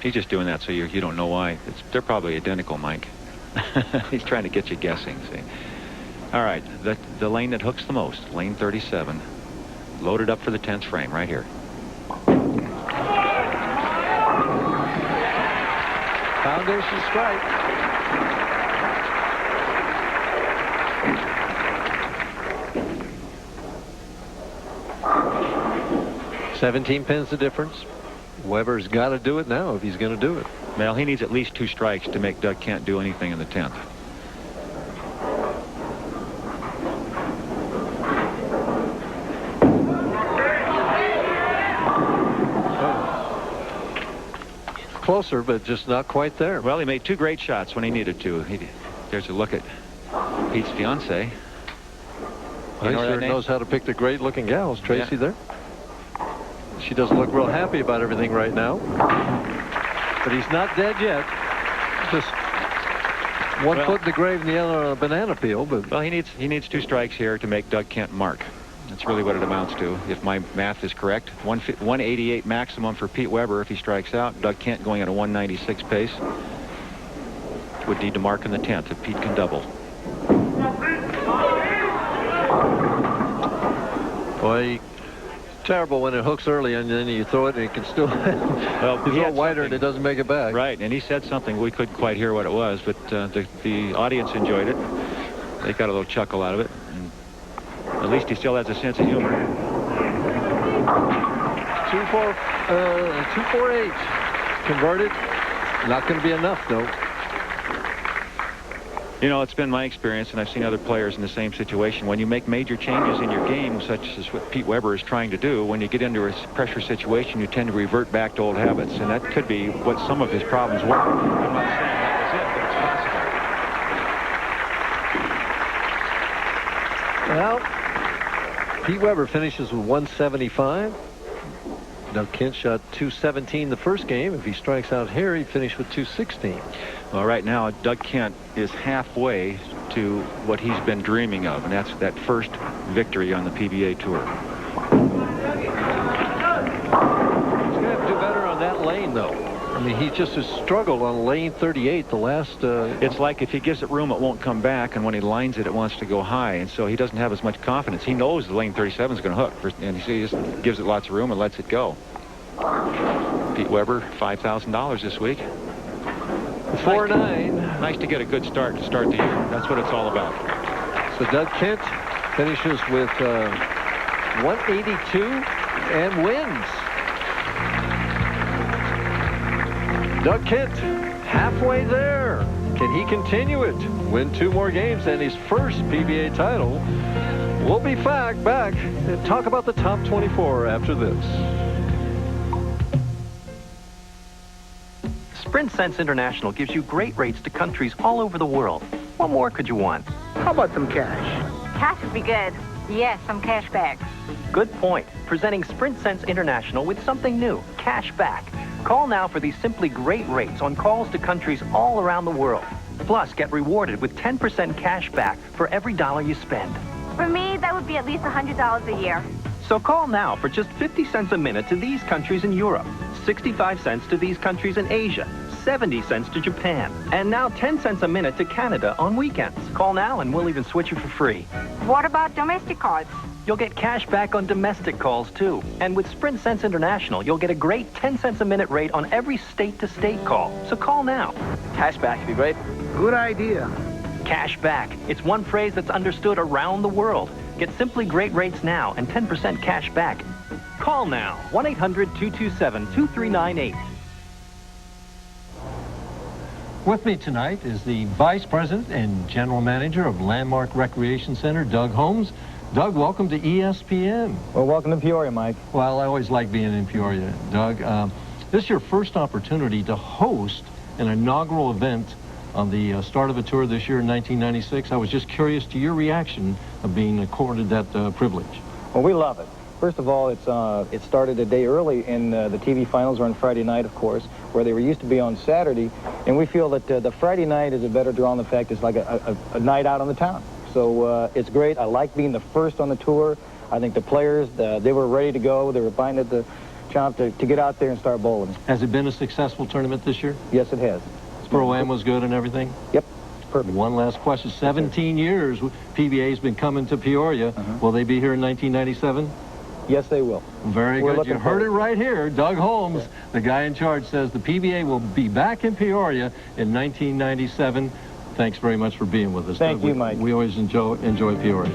He's just doing that so you don't know why. They're probably identical, Mike. He's trying to get you guessing, see. All right, the lane that hooks the most, lane 37, loaded up for the 10th frame right here. Foundation strike. $17 pins the difference. Weber's got to do it now if he's going to do it. Well, he needs at least 2 strikes to make Doug Kent do anything in the 10th. Closer, but just not quite there. Well, he made 2 great shots when he needed to. There's a look at Pete's fiance. He sure knows how to pick the great-looking gals. Tracy there. She doesn't look real happy about everything right now. But he's not dead yet. Just one foot in the grave and the other on a banana peel. But well, he needs 2 strikes here to make Doug Kent mark. That's really what it amounts to, if my math is correct. 188 maximum for Pete Weber if he strikes out. Doug Kent going at a 196 pace would need to mark in the 10th if Pete can double. Boy, terrible when it hooks early and then you throw it and it can still well, be a little wider and it doesn't make it back. Right, and he said something. We couldn't quite hear what it was, but the audience enjoyed it. They got a little chuckle out of it. And at least he still has a sense of humor. 248. Converted. Not going to be enough, though. You know, it's been my experience, and I've seen other players in the same situation. When you make major changes in your game, such as what Pete Weber is trying to do, when you get into a pressure situation, you tend to revert back to old habits. And that could be what some of his problems were. I'm not saying that was it, Well, Pete Weber finishes with 175. Doug Kent shot 217 the first game. If he strikes out here, he'd finish with 216. Well, right now, Doug Kent is halfway to what he's been dreaming of, and that's that first victory on the PBA Tour. He's going to have to do better on that lane, though. I mean, he just has struggled on lane 38 the last... It's like if he gives it room, it won't come back, and when he lines it, it wants to go high, and so he doesn't have as much confidence. He knows the lane 37 is going to hook, and he just gives it lots of room and lets it go. Pete Weber, $5,000 this week. 4-9. Nice to get a good start to start the year. That's what it's all about. So Doug Kent finishes with 182 and wins. Doug Kent halfway there. Can he continue it? Win 2 more games and his first PBA title. We'll be back and talk about the top 24 after this. Sprint Sense International gives you great rates to countries all over the world. What more could you want? How about some cash? Cash would be good. Yes, some cash back. Good point. Presenting Sprint Sense International with something new, cash back. Call now for these simply great rates on calls to countries all around the world. Plus, get rewarded with 10% cash back for every dollar you spend. For me, that would be at least $100 a year. So call now for just 50 cents a minute to these countries in Europe, 65 cents to these countries in Asia, 70 cents to Japan, and now 10 cents a minute to Canada on weekends. Call now and we'll even switch you for free. What about domestic calls? You'll get cash back on domestic calls, too. And with Sprint Sense International, you'll get a great 10 cents a minute rate on every state-to-state call. So call now. Cash back would be great. Good idea. Cash back. It's one phrase that's understood around the world. Get simply great rates now and 10% cash back. Call now. 1-800-227-2398. With me tonight is the Vice President and General Manager of Landmark Recreation Center, Doug Holmes. Doug, welcome to ESPN. Well, welcome to Peoria, Mike. Well, I always like being in Peoria, Doug. This is your first opportunity to host an inaugural event on the start of a tour this year in 1996. I was just curious to your reaction of being accorded that privilege. Well, we love it. First of all, it started a day early, and the TV finals are on Friday night, of course, where they were used to be on Saturday. And we feel that the Friday night is a better draw on the fact it's like a night out on the town. So it's great. I like being the first on the tour. I think the players, they were ready to go. They were biting at the chomp to get out there and start bowling. Has it been a successful tournament this year? Yes, it has. Pro-Am was good and everything? Yep. Perfect. One last question. 17 years PBA's been coming to Peoria. Will they be here in 1997? Yes, they will. Very good. You heard it right here. Doug Holmes, the guy in charge, says the PBA will be back in Peoria in 1997. Thanks very much for being with us. Thank you, Mike. We always enjoy Peoria.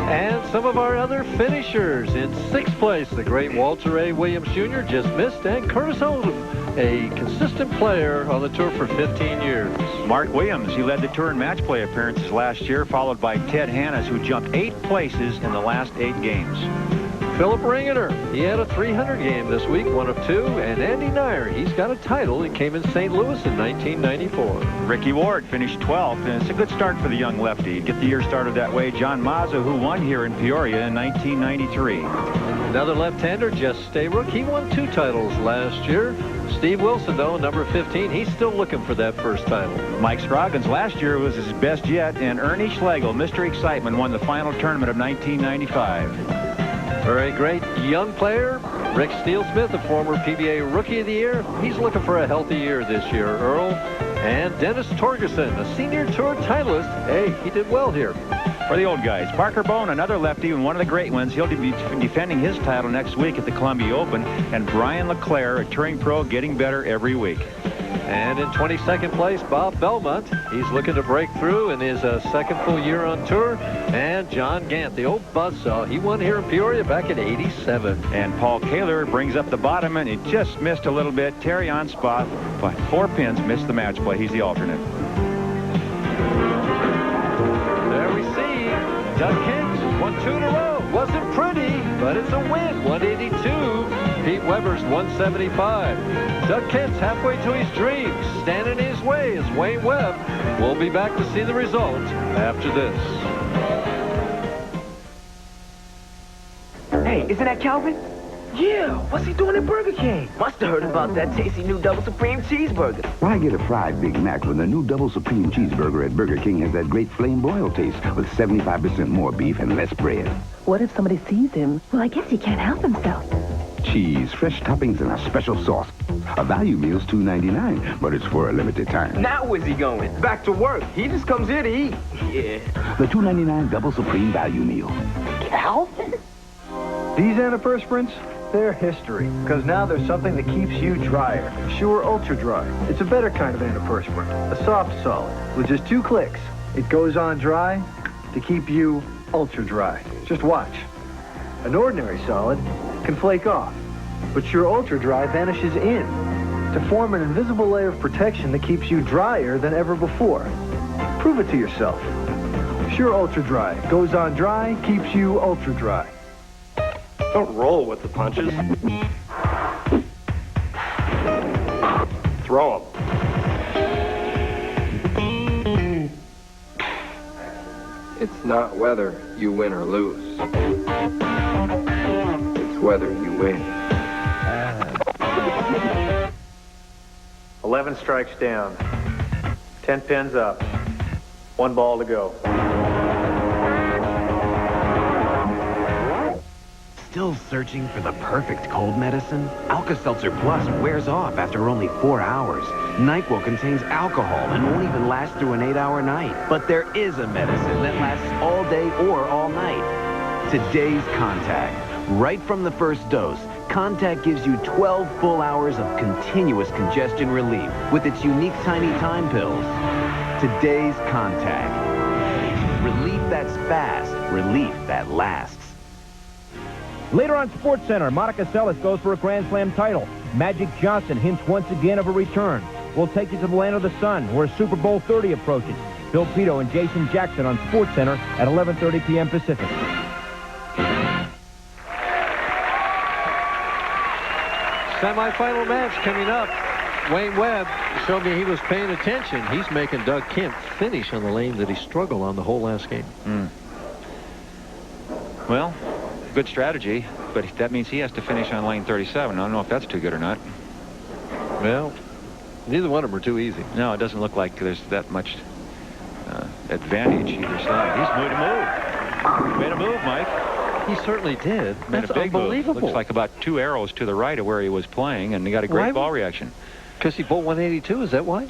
And some of our other finishers. In 6th place, the great Walter A. Williams Jr. just missed, and Curtis Oldham, a consistent player on the tour for 15 years. Mark Williams, he led the tour in match play appearances last year, followed by Ted Hannes, who jumped 8 places in the last 8 games. Philip Ringeter, he had a 300 game this week, 1 of 2. And Andy Nyer, he's got a title. He came in St. Louis in 1994. Ricky Ward finished 12th, and it's a good start for the young lefty. Get the year started that way. John Mazza, who won here in Peoria in 1993. Another left-hander, Jess Stayrook. He won 2 titles last year. Steve Wilson, though, number 15, he's still looking for that first title. Mike Scroggins last year was his best yet, and Ernie Schlegel, Mr. Excitement, won the final tournament of 1995. Very great young player, Rick Steele-Smith, the former PBA Rookie of the Year. He's looking for a healthy year this year, Earl. And Dennis Torgerson, a senior tour titleist. Hey, he did well here. For the old guys, Parker Bone, another lefty and one of the great ones. He'll be defending his title next week at the Columbia Open. And Brian LeClaire, a touring pro, getting better every week. And in 22nd place, Bob Belmont. He's looking to break through in his second full year on tour. And John Gant, the old buzzsaw, he won here in Peoria back in '87. And Paul Kaler brings up the bottom, and he just missed a little bit. Terry on spot, but 4 pins, missed the match play. He's the alternate. There we see Doug Kent, 1-2 in a row. Wasn't pretty, but it's a win. 182. Pete Weber's 175. Doug Kent's halfway to his dreams. Standing in his way is Wayne Webb. We'll be back to see the result after this. Hey, isn't that Calvin? Yeah, what's he doing at Burger King? Must have heard about that tasty new Double Supreme Cheeseburger. Why get a fried Big Mac when the new Double Supreme Cheeseburger at Burger King has that great flame broiled taste with 75% more beef and less bread? What if somebody sees him? Well, I guess he can't help himself. Cheese, fresh toppings, and a special sauce. A value meal's $2.99, but it's for a limited time. Now where's he going? Back to work. He just comes here to eat. Yeah. The $2.99 Double Supreme Value Meal. Calvin? These antiperspirants, they're history, because now there's something that keeps you drier. Sure Ultra Dry. It's a better kind of antiperspirant, a soft solid. With just 2 clicks, it goes on dry to keep you ultra dry. Just watch. An ordinary solid can flake off, but Sure Ultra Dry vanishes in to form an invisible layer of protection that keeps you drier than ever before. Prove it to yourself. Sure Ultra Dry goes on dry, keeps you ultra dry. Don't roll with the punches. Throw them. It's not whether you win or lose. It's whether you win. 11 strikes down. 10 pins up. 1 ball to go. Still searching for the perfect cold medicine? Alka-Seltzer Plus wears off after only 4 hours. NyQuil contains alcohol and won't even last through an 8-hour night. But there is a medicine that lasts all day or all night. Today's Contact. Right from the first dose, Contact gives you 12 full hours of continuous congestion relief with its unique tiny time pills. Today's Contact. Relief that's fast, relief that lasts. Later on SportsCenter, Monica Seles goes for a Grand Slam title. Magic Johnson hints once again of a return. We'll take you to the land of the sun, where Super Bowl 30 approaches. Bill Pito and Jason Jackson on SportsCenter at 11:30 p.m. Pacific. Semi-final match coming up. Wayne Webb showed me he was paying attention. He's making Doug Kemp finish on the lane that he struggled on the whole last game. Well, good strategy, but that means he has to finish on lane 37. I don't know if that's too good or not. Well, neither one of them are too easy. No, it doesn't look like there's that much advantage either side. He's made a move, Mike. He certainly did. Made That's a big unbelievable. move. Looks like about 2 arrows to the right of where he was playing, and he got a great ball reaction. Because he bowled 182, is that why?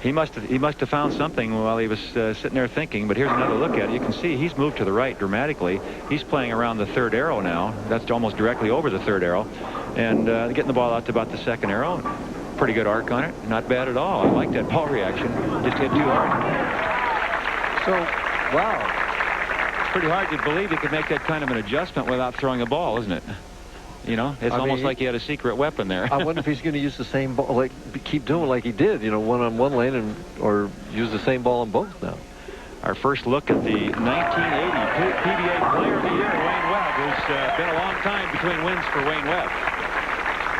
He must have found something while he was sitting there thinking, but here's another look at it. You can see he's moved to the right dramatically. He's playing around the 3rd arrow now. That's almost directly over the 3rd arrow. And getting the ball out to about the 2nd arrow. Pretty good arc on it. Not bad at all. I like that ball reaction. Just hit too hard. So, wow. Pretty hard to believe he could make that kind of an adjustment without throwing a ball, isn't it? You know, it's almost like he had a secret weapon there. I wonder if he's going to use the same ball, like keep doing like he did, you know, one on one lane, or use the same ball on both now. Our first look at the 1980 PBA Player of the Year, Wayne Webb, who's been a long time between wins for Wayne Webb.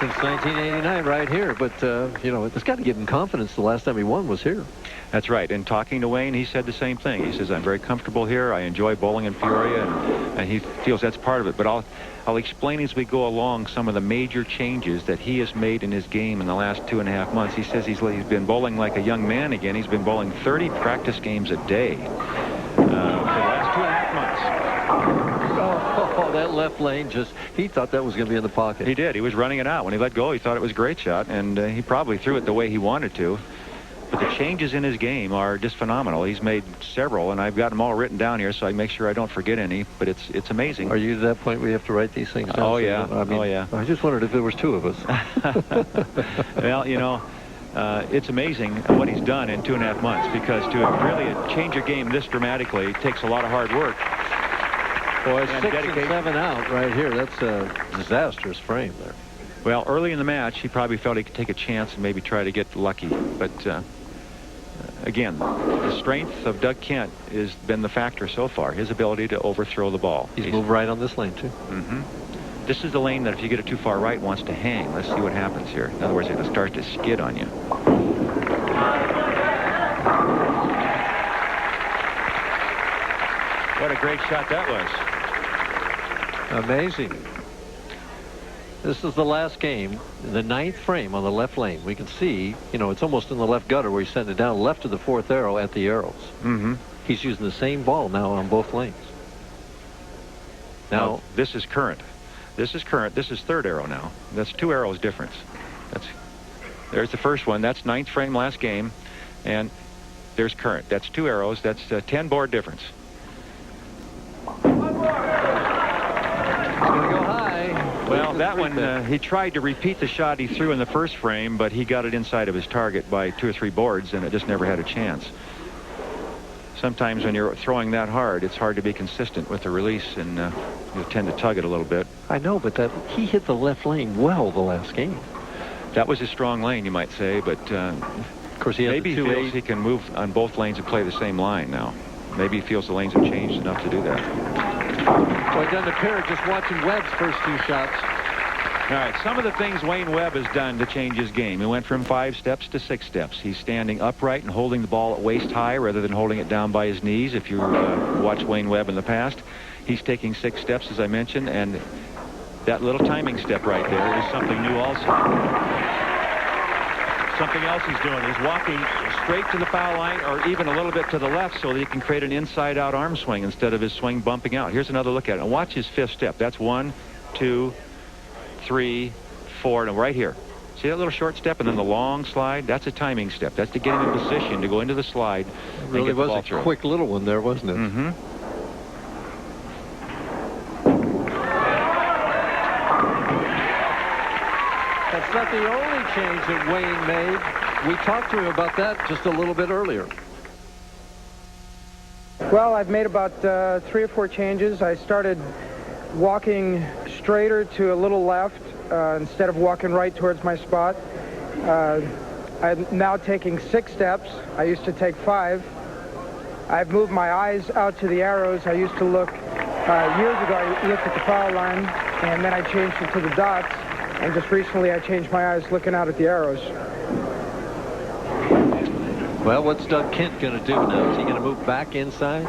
Since 1989 right here, but, you know, it's got to give him confidence. The last time he won was here. That's right. And talking to Wayne, he said the same thing. He says, I'm very comfortable here. I enjoy bowling in Peoria, and he feels that's part of it. But I'll explain as we go along some of the major changes that he has made in his game in the last 2.5 months. He says he's been bowling like a young man again. He's been bowling 30 practice games a day for the last 2.5 months. Oh, that left lane he thought that was going to be in the pocket. He did. He was running it out. When he let go, he thought it was a great shot, and he probably threw it the way he wanted to. But the changes in his game are just phenomenal. He's made several, and I've got them all written down here, so I make sure I don't forget any. But it's amazing. Are you to that point where you have to write these things down? Oh, yeah. Oh, yeah. I just wondered if there was two of us. Well, you know, it's amazing what he's done in 2.5 months, because to really change a game this dramatically takes a lot of hard work. Boy, 6 and 7 out right here. That's a disastrous frame there. Well, early in the match, he probably felt he could take a chance and maybe try to get lucky. But again, the strength of Doug Kent has been the factor so far, his ability to overthrow the ball. He's moved right on this lane, too. Mm-hmm. This is the lane that if you get it too far right, wants to hang. Let's see what happens here. In other words, it'll start to skid on you. What a great shot that was. Amazing. This is the last game, the 9th frame on the left lane. We can see, you know, it's almost in the left gutter where he's sending it down left of the 4th arrow at the arrows. Mm-hmm. He's using the same ball now on both lanes. Now, this is current. This is current. This is 3rd arrow now. That's 2 arrows difference. There's the first one. That's 9th frame last game. And there's current. That's 2 arrows. That's 10 board difference. Well, that one, he tried to repeat the shot he threw in the first frame, but he got it inside of his target by 2 or 3 boards, and it just never had a chance. Sometimes when you're throwing that hard, it's hard to be consistent with the release, and you'll tend to tug it a little bit. I know, but he hit the left lane well the last game. That was his strong lane, you might say, but of course maybe he feels he can move on both lanes and play the same line now. Maybe he feels the lanes have changed enough to do that. Well, it doesn't appear, just watching Webb's first 2 shots. All right, some of the things Wayne Webb has done to change his game. He went from 5 steps to 6 steps. He's standing upright and holding the ball at waist high rather than holding it down by his knees. If you watch Wayne Webb in the past, he's taking 6 steps, as I mentioned, and that little timing step right there is something new also. Something else he's doing is walking straight to the foul line or even a little bit to the left so that he can create an inside-out arm swing instead of his swing bumping out. Here's another look at it. And watch his 5th step. That's 1, 2, 3, 4, and right here. See that little short step and then the long slide? That's a timing step. That's to get him in position to go into the slide. It really was a quick little one there, wasn't it? Mm-hmm. That's not the only change that Wayne made. We talked to him about that just a little bit earlier. Well, I've made about 3 or 4 changes. I started walking straighter to a little left instead of walking right towards my spot. I'm now taking 6 steps. I used to take 5. I've moved my eyes out to the arrows. I used to look, years ago, I looked at the foul line, and then I changed it to the dots. And just recently, I changed my eyes looking out at the arrows. Well, what's Doug Kent going to do now? Is he going to move back inside?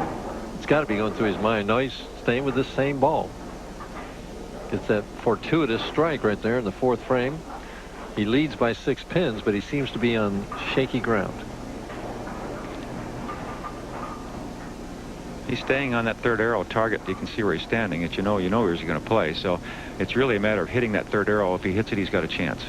It's got to be going through his mind. No, he's staying with the same ball. It's that fortuitous strike right there in the 4th frame. He leads by 6 pins, but he seems to be on shaky ground. He's staying on that 3rd arrow target. You can see where he's standing. And you know where he's going to play. So it's really a matter of hitting that 3rd arrow. If he hits it, he's got a chance.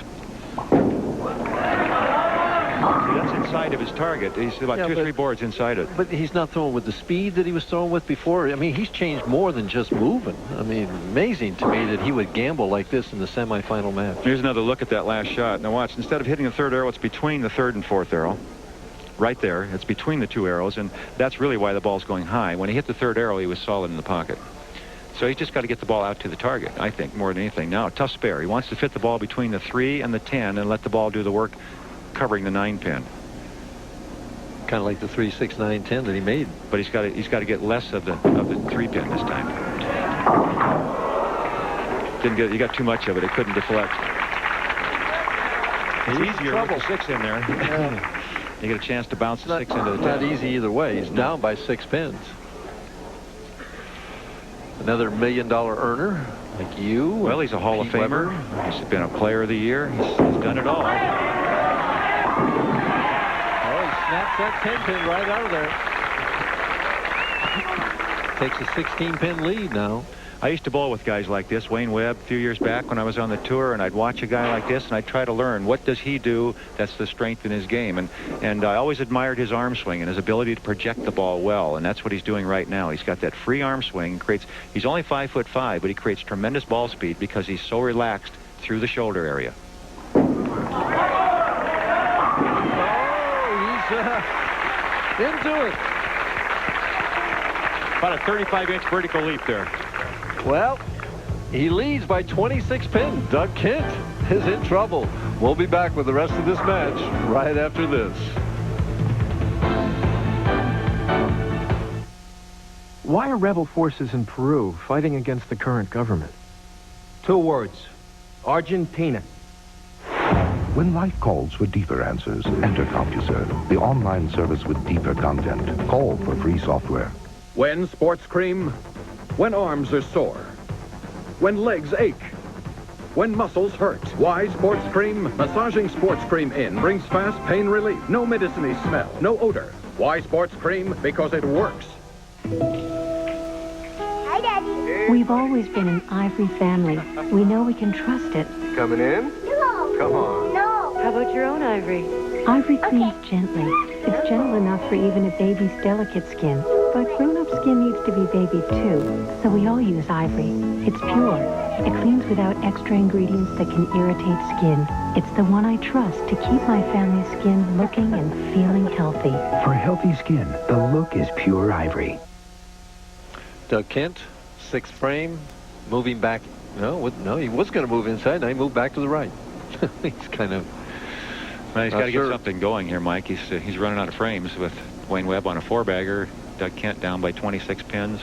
That's inside of his target. He's about 2 or 3 boards inside it. But he's not throwing with the speed that he was throwing with before. I mean, he's changed more than just moving. I mean, amazing to me that he would gamble like this in the semifinal match. Here's another look at that last shot. Now watch. Instead of hitting the 3rd arrow, it's between the 3rd and 4th arrow. Right there. It's between the 2 arrows, and that's really why the ball's going high. When he hit the 3rd arrow, he was solid in the pocket. So he's just got to get the ball out to the target, I think, more than anything. Now, tough spare. He wants to fit the ball between the 3 and the 10 and let the ball do the work covering the 9 pin. Kind of like the 3, 6, 9, 10 that he made. But he's got to get less of the 3 pin this time. Didn't get. You got too much of it. It couldn't deflect. It's easier with the 6 in there. Yeah. You get a chance to bounce the 6 into the 10. Not easy either way. He's down by 6 pins. Another $1 million earner like you. Well, he's a Hall of Famer. He's been a Player of the Year. He's done it all. Oh, he snaps that 10 pin right out of there. Takes a 16 pin lead now. I used to bowl with guys like this, Wayne Webb, a few years back when I was on the tour, and I'd watch a guy like this, and I'd try to learn what does he do that's the strength in his game. And I always admired his arm swing and his ability to project the ball well, and that's what he's doing right now. He's got that free arm swing. He's only 5'5", but he creates tremendous ball speed because he's so relaxed through the shoulder area. Oh, he's into it. About a 35-inch vertical leap there. Well, he leads by 26 pins. Doug Kent is in trouble. We'll be back with the rest of this match right after this. Why are rebel forces in Peru fighting against the current government? 2 words. Argentina. When life calls for deeper answers, enter CompuServe, the online service with deeper content. Call for free software. When sports cream, when arms are sore, when legs ache, when muscles hurt. Why sports cream? Massaging sports cream in brings fast pain relief. No medicine-y smell, no odor. Why sports cream? Because it works. Hi, Daddy. We've always been an Ivory family. We know we can trust it. Coming in? No. Come on. No. How about your own Ivory? Ivory cleans gently. It's gentle enough for even a baby's delicate skin. But grown-up skin needs to be baby too. So we all use Ivory. It's pure. It cleans without extra ingredients that can irritate skin. It's the one I trust to keep my family's skin looking and feeling healthy. For healthy skin, the look is pure Ivory. Doug Kent, 6th frame, moving back. No, he was going to move inside. Now he moved back to the right. He's kind of... Well, he's got to get something going here, Mike. He's running out of frames with Wayne Webb on a 4-bagger. Doug Kent down by 26 pins.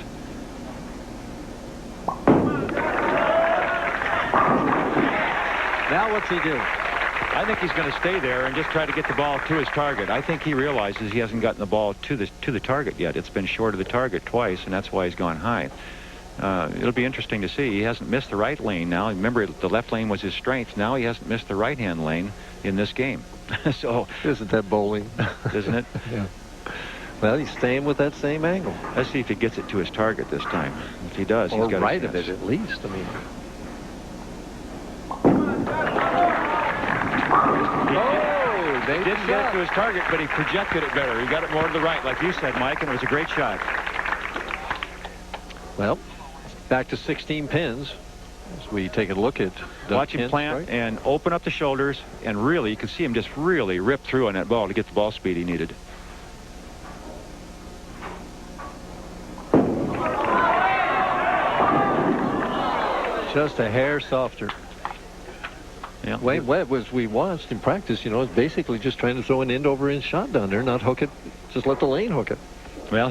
Now what's he do? I think he's going to stay there and just try to get the ball to his target. I think he realizes he hasn't gotten the ball to the target yet. It's been short of the target twice, and that's why he's gone high. It'll be interesting to see. He hasn't missed the right lane now. Remember, the left lane was his strength. Now he hasn't missed the right-hand lane in this game. So isn't that bowling? Isn't it? Yeah. Well, he's staying with that same angle. Let's see if he gets it to his target this time. If he does, or he's got right of it at least. I mean, he didn't get it to his target, but he projected it better. He got it more to the right, like you said, Mike, and it was a great shot. Well, back to 16 pins. As we take a look at watch him plant and open up the shoulders, and really, you can see him just really rip through on that ball to get the ball speed he needed. Just a hair softer. Yeah. Wayne Webb, as we watched in practice, is basically just trying to throw an end-over-end shot down there, not hook it, just let the lane hook it. Well,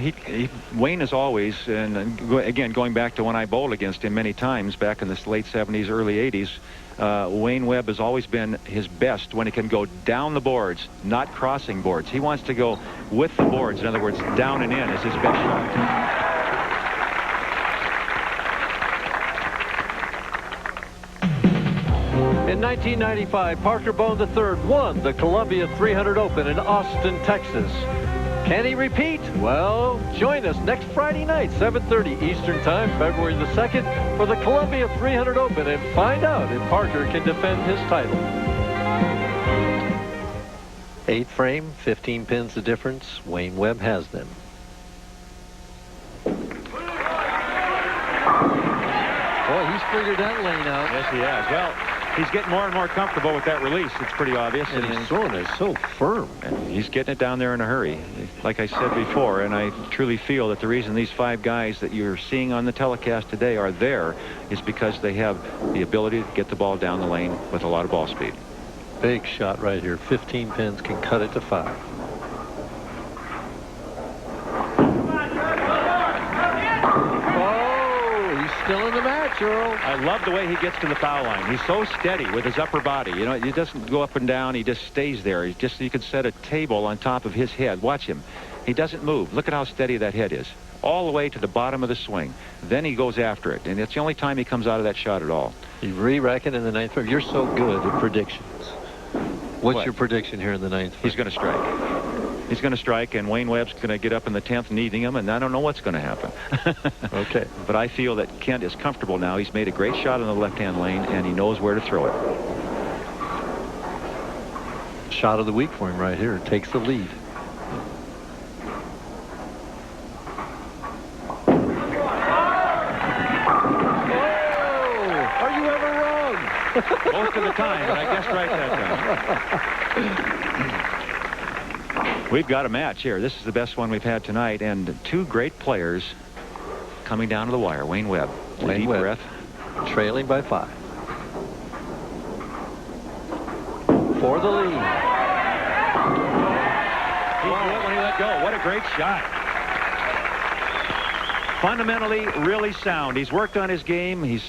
Wayne is always, and again, going back to when I bowled against him many times back in the late 70s, early 80s, Wayne Webb has always been his best when he can go down the boards, not crossing boards. He wants to go with the boards. In other words, down and in is his best shot. In 1995, Parker Bone III won the Columbia 300 Open in Austin, Texas. Can he repeat? Well, join us next Friday night, 7:30 Eastern Time, February the 2nd, for the Columbia 300 Open, and find out if Parker can defend his title. 8th frame, 15 pins the difference. Wayne Webb has them. Boy, he's figured that lane out. Yes, he has. Well, he's getting more and more comfortable with that release. It's pretty obvious. And his throwing is so firm. And he's getting it down there in a hurry. Like I said before, and I truly feel that the reason these 5 guys that you're seeing on the telecast today are there is because they have the ability to get the ball down the lane with a lot of ball speed. Big shot right here. 15 pins can cut it to 5. Still in the match, Earl. I love the way he gets to the foul line. He's so steady with his upper body. He doesn't go up and down. He just stays there. You could set a table on top of his head. Watch him. He doesn't move. Look at how steady that head is. All the way to the bottom of the swing. Then he goes after it. And it's the only time he comes out of that shot at all. He re-racked in the 9th frame. You're so good at predictions. What's What? your prediction here in the 9th frame? He's going to strike. He's going to strike, and Wayne Webb's going to get up in the 10th needing him, and I don't know what's going to happen. Okay. But I feel that Kent is comfortable now. He's made a great shot in the left-hand lane, and he knows where to throw it. Shot of the week for him right here. Takes the lead. Are you ever wrong? Most of the time, but I guessed right that time. We've got a match here. This is the best one we've had tonight, and two great players coming down to the wire. Wayne Webb, Wayne deep Webb, breath. trailing by 5. For the lead. He blew it when he let go. What a great shot. Fundamentally, really sound. He's worked on his game. He's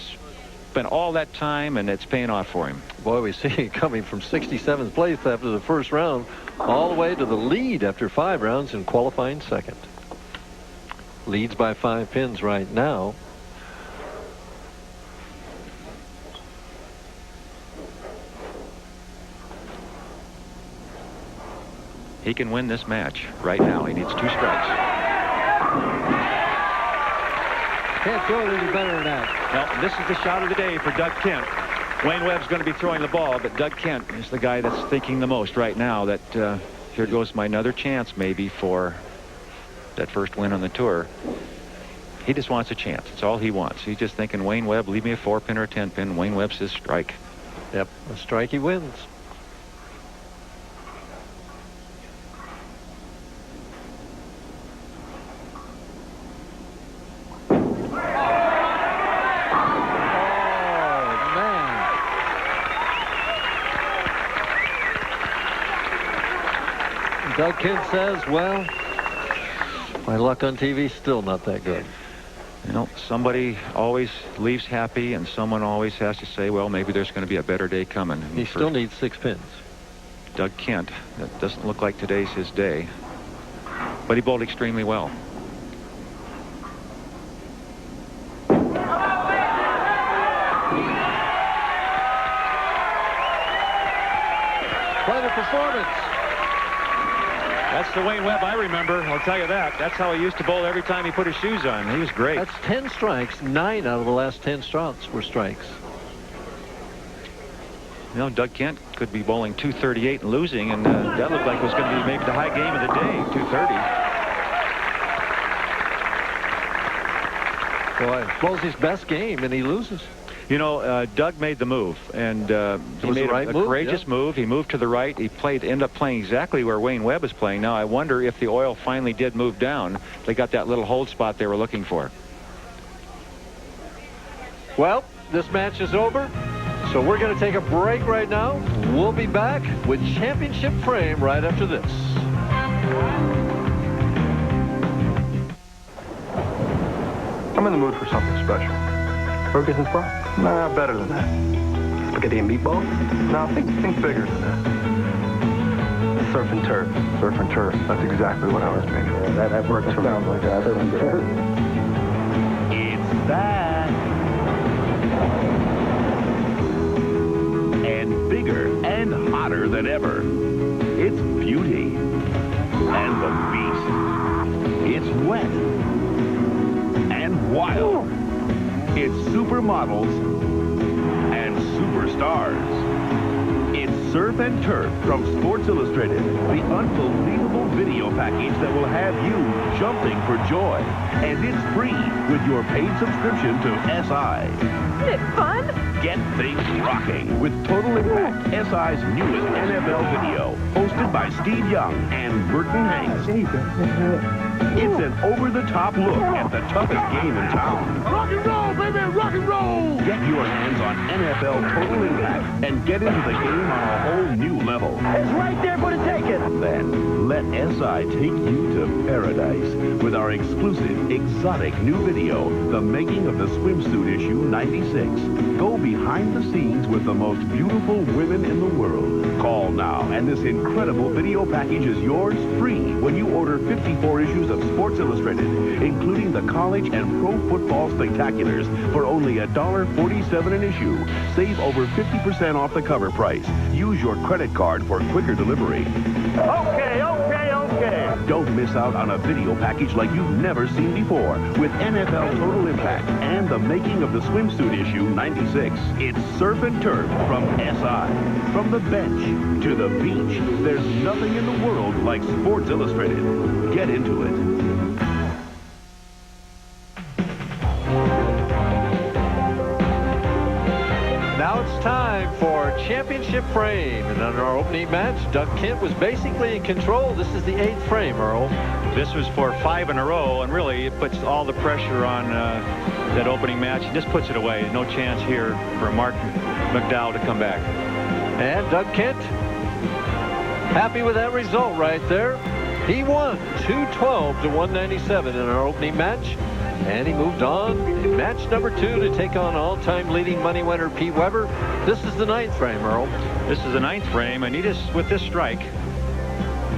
spent all that time, and it's paying off for him. Boy, we see it coming from 67th place after the first round all the way to the lead after 5 rounds and qualifying second. Leads by 5 pins right now. He can win this match right now. He needs 2 strikes. Can't throw it any better than that. Well, this is the shot of the day for Doug Kent. Wayne Webb's going to be throwing the ball, but Doug Kent is the guy that's thinking the most right now that here goes my another chance maybe for that first win on the tour. He just wants a chance. That's all he wants. He's just thinking, Wayne Webb, leave me a 4-pin or a 10-pin. Wayne Webb says strike. Yep, a strike he wins. Doug Kent says, well, my luck on TV is still not that good. You know, somebody always leaves happy, and someone always has to say, well, maybe there's going to be a better day coming. He still needs 6 pins. Doug Kent, that doesn't look like today's his day, but he bowled extremely well. Quite a performance. That's the Wayne Webb I remember, I'll tell you that. That's how he used to bowl every time he put his shoes on. He was great. That's 10 strikes. 9 out of the last 10 strikes were strikes. You know, Doug Kent could be bowling 238 and losing, and that looked like it was going to be maybe the high game of the day, 230. Boy, bowls his best game, and he loses. You know, Doug made the move, and he made a courageous move. He moved to the right. He ended up playing exactly where Wayne Webb is playing. Now, I wonder if the oil finally did move down. They got that little hold spot they were looking for. Well, this match is over, so we're going to take a break right now. We'll be back with Championship Frame right after this. I'm in the mood for something special. Burgers and fries? Nah, better than that. Spaghetti and meatballs? No, think bigger than that. Surf and turf. Surf and turf. That's exactly what I was thinking. Yeah, that works for me. Sounds like that. Surf and turf. It's back. And bigger and hotter than ever. It's Beauty. And the Beast. It's wet. And wild. It's supermodels and superstars. It's Surf and Turf from Sports Illustrated, the unbelievable video package that will have you jumping for joy. And it's free with your paid subscription to SI. Isn't it fun? Get things rocking with Total Impact, SI's newest NFL video, hosted by Steve Young and Burton Hanks. It's an over-the-top look at the toughest game in town. Rock and roll, baby! Rock and roll! Get your hands on NFL Total Impact and get into the game on a whole new level. It's right there for the taking! Then, let SI take you to paradise with our exclusive, exotic new video, The Making of the Swimsuit Issue 96. Go behind the scenes with the most beautiful women in the world. Call now, and this incredible video package is yours free when you order 54 issues of Sports Illustrated, including the college and pro football spectaculars for only $1.47 an issue. Save over 50% off the cover price. Use your credit card for quicker delivery. Okay, okay, okay. Don't miss out on a video package like you've never seen before with NFL Total Impact and the making of the swimsuit issue 96. It's Surf and Turf from SI. From the bench to the beach, there's nothing in the world like Sports Illustrated. Get into it. Now it's time for championship frame. And on our opening match, Doug Kent was basically in control. This is the 8th frame, Earl. This was for 5 in a row, and really it puts all the pressure on that opening match. It just puts it away. No chance here for Marc McDowell to come back. And Doug Kent, happy with that result right there. He won 212 to 197 in our opening match. And he moved on in match number 2 to take on all-time leading money winner Pete Weber. This is the 9th frame, Earl. This is the 9th frame, and he just, with this strike,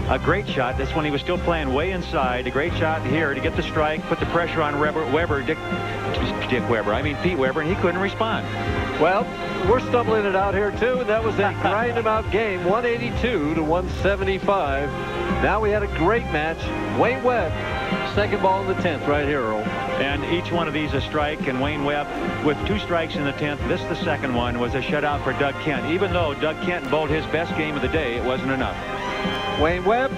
a great shot. This one he was still playing way inside. A great shot here to get the strike, put the pressure on Pete Weber, and he couldn't respond. Well, we're stumbling it out here, too, and that was a grind-em-out game, 182 to 175. Now we had a great match. Wayne Webb, second ball in the 10th right here, Earl. And each one of these a strike, and Wayne Webb with 2 strikes in the 10th. This, the second one, was a shutout for Doug Kent. Even though Doug Kent bowled his best game of the day, it wasn't enough. Wayne Webb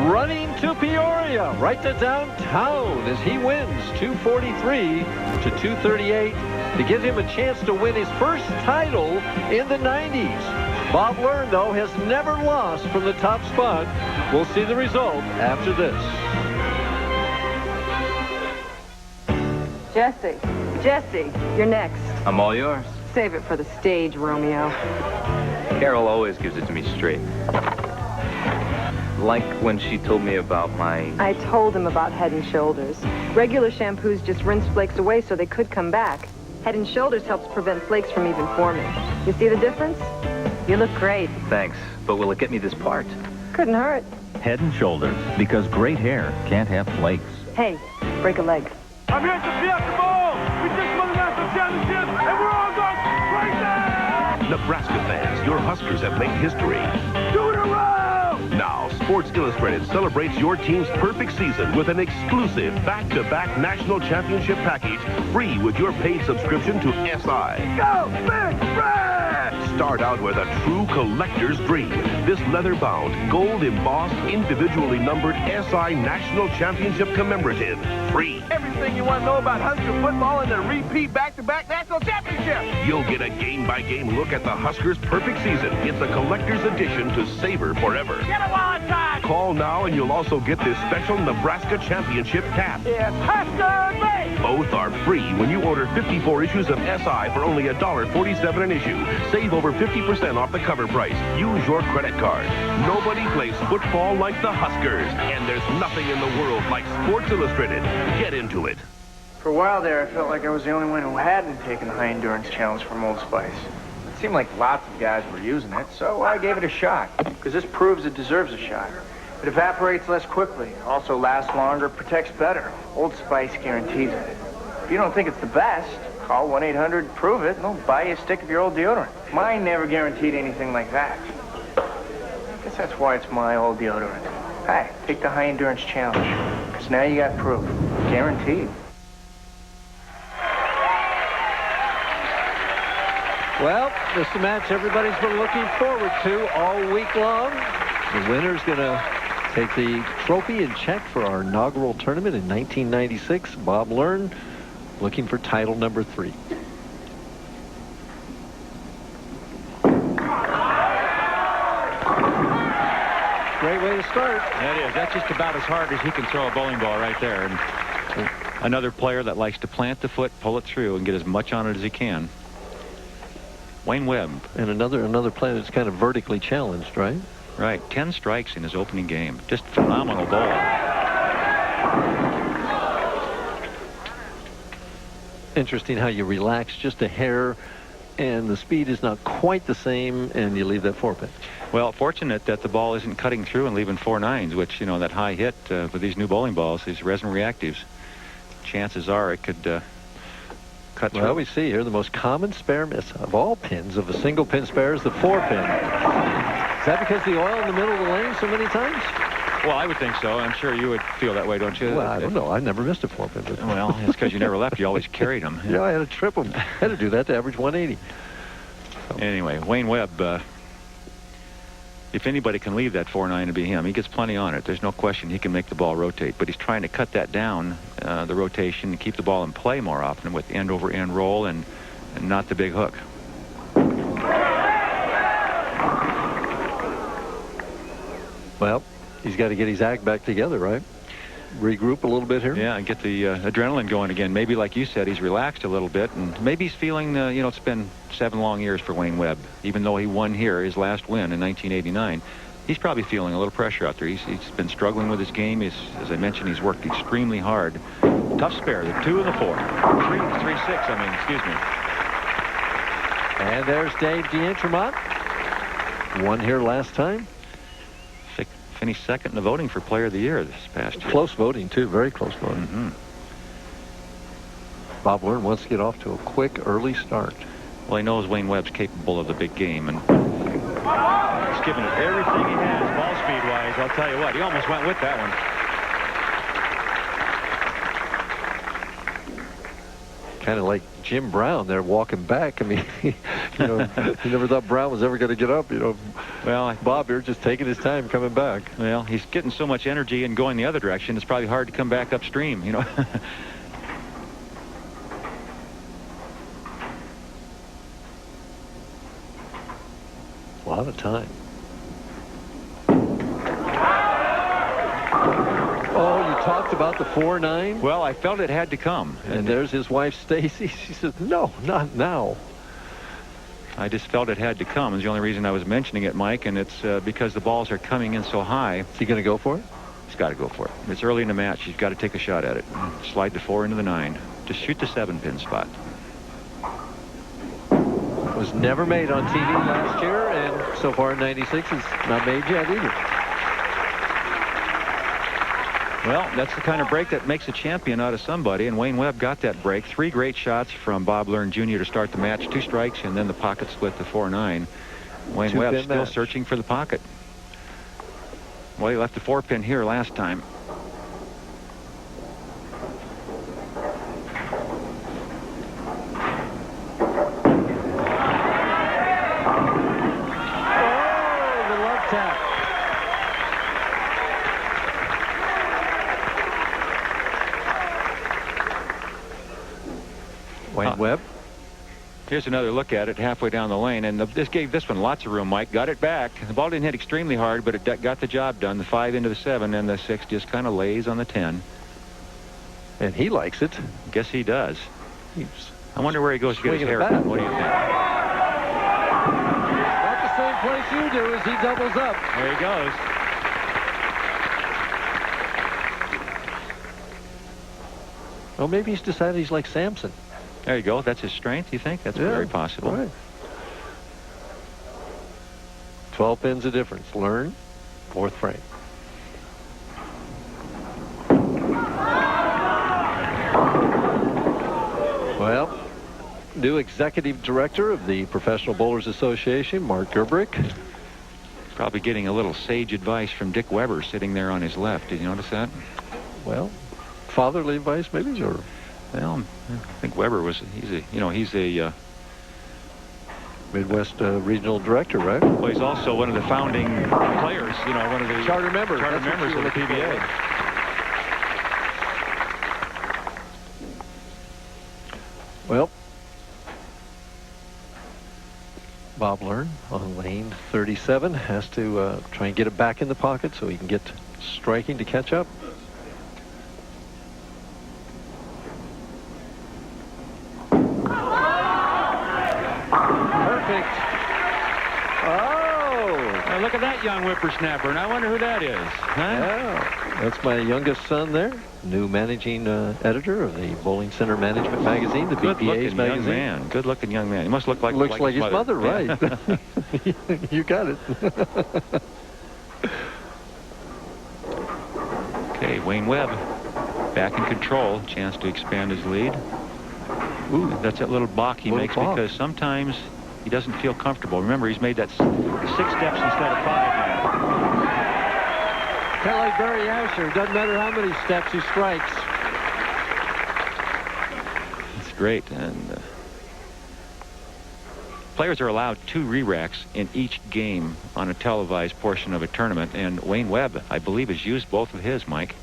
running to Peoria, right to downtown, as he wins 243 to 238 to give him a chance to win his first title in the 90s. Bob Learn, though, has never lost from the top spot. We'll see the result after this. Jesse, you're next. I'm all yours. Save it for the stage, Romeo. Carol always gives it to me straight. Like when she told me about my... I told him about Head and Shoulders. Regular shampoos just rinse flakes away so they could come back. Head and Shoulders helps prevent flakes from even forming. You see the difference? You look great. Thanks, but will it get me this part? Couldn't hurt. Head and Shoulders, because great hair can't have flakes. Hey, break a leg. I'm here to be at the ball. We just won the national championship, and we're all going crazy! Nebraska fans, your Huskers have made history. 2 in a row! Now, Sports Illustrated celebrates your team's perfect season with an exclusive back-to-back national championship package, free with your paid subscription to SI. Go, Big Red! Start out with a true collector's dream. This leather-bound, gold-embossed, individually numbered SI National Championship commemorative. Free. Everything you want to know about Husker football and their repeat back-to-back national championship. You'll get a game-by-game look at the Huskers' perfect season. It's a collector's edition to savor forever. Get a wild card! Call now and you'll also get this special Nebraska Championship cap. It's Husker Base! Both are free when you order 54 issues of SI for only $1.47 an issue. Save over 50% off the cover price. Use your credit card. Nobody plays football like the Huskers, and there's nothing in the world like Sports Illustrated. Get into it. For a while there, I felt like I was the only one who hadn't taken the high endurance challenge from Old Spice. It seemed like lots of guys were using it, so I gave it a shot. Because this proves it deserves a shot. It evaporates less quickly, also lasts longer, protects better. Old Spice guarantees it. If you don't think it's the best, call 1-800-PROVE-IT and they'll buy you a stick of your old deodorant. Mine never guaranteed anything like that. I guess that's why it's my old deodorant. Hey, take the high endurance challenge. Because now you got proof. Guaranteed. Well, this is the match everybody's been looking forward to all week long. The winner's going to take the trophy and check for our inaugural tournament in 1996. Bob Learn looking for title number 3. Great way to start. That is. That's just about as hard as he can throw a bowling ball right there. And another player that likes to plant the foot, pull it through, and get as much on it as he can. Wayne Webb. And another player that's kind of vertically challenged, right? Right. 10 strikes in his opening game. Just phenomenal ball. Interesting how you relax just a hair and the speed is not quite the same and you leave that 4-pin. Well, fortunate that the ball isn't cutting through and leaving 4 nines, which, you know, that high hit with these new bowling balls, these resin reactives, chances are it could cut through. Well, we see here the most common spare miss of all pins of a single pin spare is the 4-pin. Is that because the oil in the middle of the lane so many times? Well, I would think so. I'm sure you would feel that way, don't you? Well, I don't know. I never missed a 4-pin. Well, it's because you never left. You always carried them. Yeah, I had to trip them. I had to do that to average 180. So. Anyway, Wayne Webb, if anybody can leave that 4-9 to be him, he gets plenty on it. There's no question he can make the ball rotate. But he's trying to cut that down, the rotation, and keep the ball in play more often with end-over-end roll and not the big hook. Well, he's got to get his act back together, right? Regroup a little bit here. Yeah, and get the adrenaline going again. Maybe, like you said, he's relaxed a little bit, and maybe he's feeling, you know, it's been 7 long years for Wayne Webb. Even though he won here, his last win in 1989, he's probably feeling a little pressure out there. He's been struggling with his game. As I mentioned, he's worked extremely hard. Tough spare, the 2 and the 4. 3-6, I mean, excuse me. And there's Dave D'Entremont. Won here last time. Finished second in the voting for Player of the Year this past year. Close voting, too. Very close voting. Mm-hmm. Bob Learn wants to get off to a quick, early start. Well, he knows Wayne Webb's capable of the big game, and he's giving it everything he has, ball speed-wise. I'll tell you what, he almost went with that one. Kind of like Jim Brown there walking back. I mean, you know, you never thought Brown was ever going to get up, you know. Well, Bob here just taking his time coming back. Well, he's getting so much energy and going the other direction, it's probably hard to come back upstream, you know. A lot of time. Oh, you talked about the 4-9? Well, I felt it had to come. And there's his wife, Stacy. She says, no, not now. I just felt it had to come. It's the only reason I was mentioning it, Mike, and it's because the balls are coming in so high. Is he going to go for it? He's got to go for it. It's early in the match. He's got to take a shot at it. Slide the 4 into the 9. Just shoot the 7-pin spot. Was never made on TV last year, and so far in 96 it's not made yet either. Well, that's the kind of break that makes a champion out of somebody, and Wayne Webb got that break. 3 great shots from Bob Learn Jr. to start the match. 2 strikes, and then the pocket split to 4-9. Wayne Webb still searching for the pocket. Well, he left the 4-pin here last time. Wayne Webb. Here's another look at it halfway down the lane, and this gave this one lots of room. Mike got it back. The ball didn't hit extremely hard, but it got the job done. The 5 into the 7, and the 6 just kind of lays on the 10. And he likes it. Guess he does. I wonder where he goes to get his hair done. What do you think? Not the same place you do as he doubles up. There he goes. Well, maybe he's decided he's like Samson. There you go. That's his strength, you think? That's very possible. Right. 12 pins of difference. Learn. 4th frame. Well, new executive director of the Professional Bowlers Association, Marc Gerbrick. Probably getting a little sage advice from Dick Weber sitting there on his left. Did you notice that? Well, fatherly advice maybe, or? Well, I think Weber was, he's a Midwest regional director, right? Well, he's also one of the founding players, one of the charter members of the PBA. Well, Bob Learn on lane 37 has to try and get it back in the pocket so he can get striking to catch up. Look at that young whippersnapper, and I wonder who that is. Huh? Yeah, that's my youngest son there, new managing editor of the Bowling Center Management Magazine, the BPA's magazine. Young man. Good-looking young man. He must look like like his mother, right? You got it. Okay, Wayne Webb back in control. Chance to expand his lead. Ooh, that's that little balk he makes because sometimes He doesn't feel comfortable. Remember, he's made that 6 steps instead of 5 now. Kind of like Barry Asher. Doesn't matter how many steps he strikes. It's great. And players are allowed 2 re-racks in each game on a televised portion of a tournament. And Wayne Webb, I believe, has used both of his, Mike.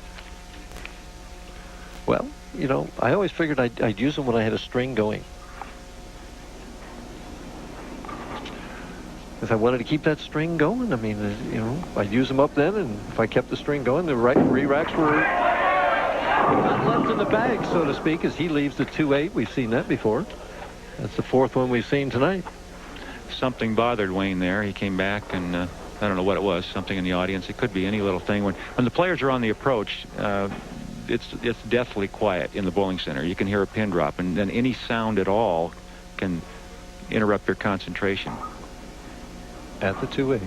Well, you know, I always figured I'd use them when I had a string going. If I wanted to keep that string going, I mean, you know, I'd use them up then, and if I kept the string going, the right re-racks were not left in the bag, so to speak, as he leaves the 2-8. We've seen that before. That's the 4th one we've seen tonight. Something bothered Wayne there. He came back, and I don't know what it was, something in the audience. It could be any little thing. When the players are on the approach, it's deathly quiet in the bowling center. You can hear a pin drop, and then any sound at all can interrupt your concentration. At the 2-8.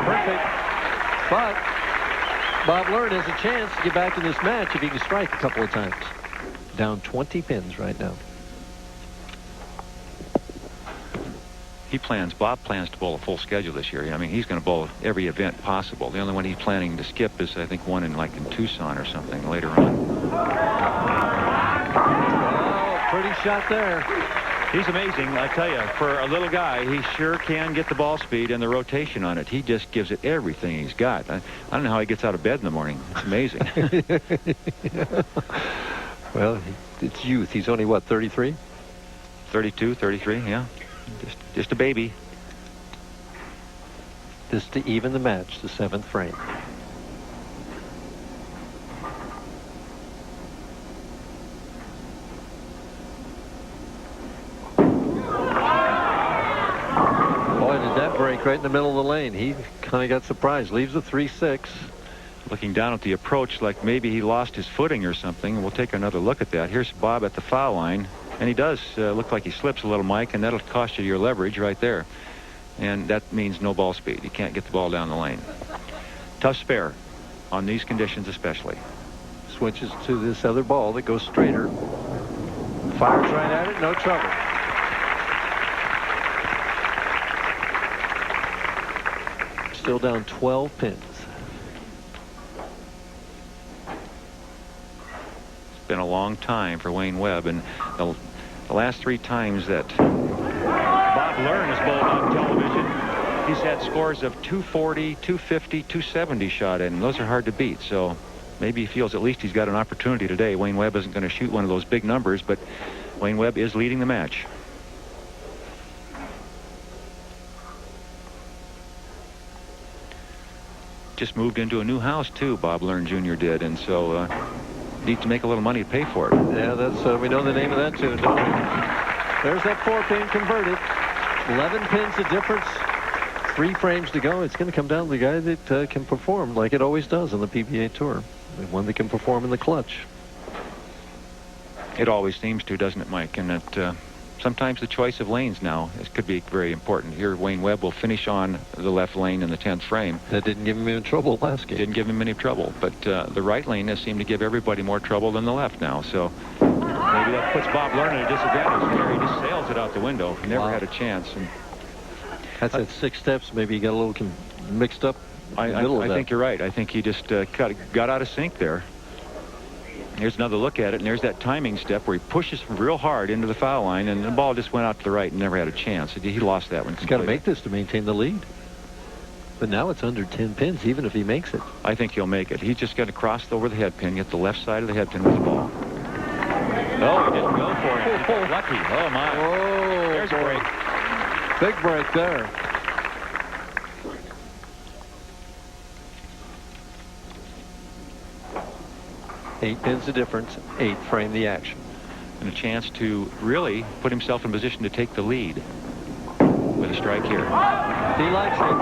Perfect. But Bob Learn has a chance to get back in this match if he can strike a couple of times. Down 20 pins right now. Bob plans to bowl a full schedule this year. I mean, he's going to bowl every event possible. The only one he's planning to skip is, I think, one in Tucson or something later on. Oh, pretty shot there. He's amazing, I tell you. For a little guy, he sure can get the ball speed and the rotation on it. He just gives it everything he's got. I don't know how he gets out of bed in the morning. It's amazing. Well, it's youth. He's only, what, 33? 32, 33, yeah. Just a baby. This to even the match, the 7th frame. Break right in the middle of the lane. He kind of got surprised. Leaves the 3-6. Looking down at the approach like maybe he lost his footing or something. We'll take another look at that. Here's Bob at the foul line. And he does look like he slips a little, Mike, and that'll cost you your leverage right there. And that means no ball speed. You can't get the ball down the lane. Tough spare on these conditions especially. Switches to this other ball that goes straighter. Fires right at it. No trouble. Still down 12 pins. It's been a long time for Wayne Webb, and the last 3 times that Bob Learn has bowled on television, he's had scores of 240, 250, 270 shot in, and those are hard to beat. So maybe he feels at least he's got an opportunity today. Wayne Webb isn't going to shoot one of those big numbers, but Wayne Webb is leading the match. Just moved into a new house too, Bob Learn Jr. did, and so needs to make a little money to pay for it. Yeah, that's we know the name of that tune, don't we? There's that 4-pin converted. 11 pins the difference. 3 frames to go. It's going to come down to the guy that can perform like it always does on the PBA Tour. The one that can perform in the clutch. It always seems to, doesn't it, Mike? And that sometimes the choice of lanes now could be very important. Here, Wayne Webb will finish on the left lane in the 10th frame. That didn't give him any trouble last game. Didn't give him any trouble, but the right lane has seemed to give everybody more trouble than the left now. So maybe that puts Bob Learn at a disadvantage there. He just sails it out the window. He never had a chance. And that's at 6 steps. Maybe he got a little mixed up. I think you're right. I think he just got out of sync there. Here's another look at it, and there's that timing step where he pushes real hard into the foul line, and the ball just went out to the right and never had a chance. He lost that one. He's got to make this to maintain the lead. But now it's under 10 pins, even if he makes it. I think he'll make it. He's just got to cross over the head pin, get the left side of the head pin with the ball. Oh, he didn't go for it. He got lucky. Oh, my. Oh, there's a break. Big break there. Eight pins the difference, 8 frame the action. And a chance to really put himself in position to take the lead with a strike here. He likes it.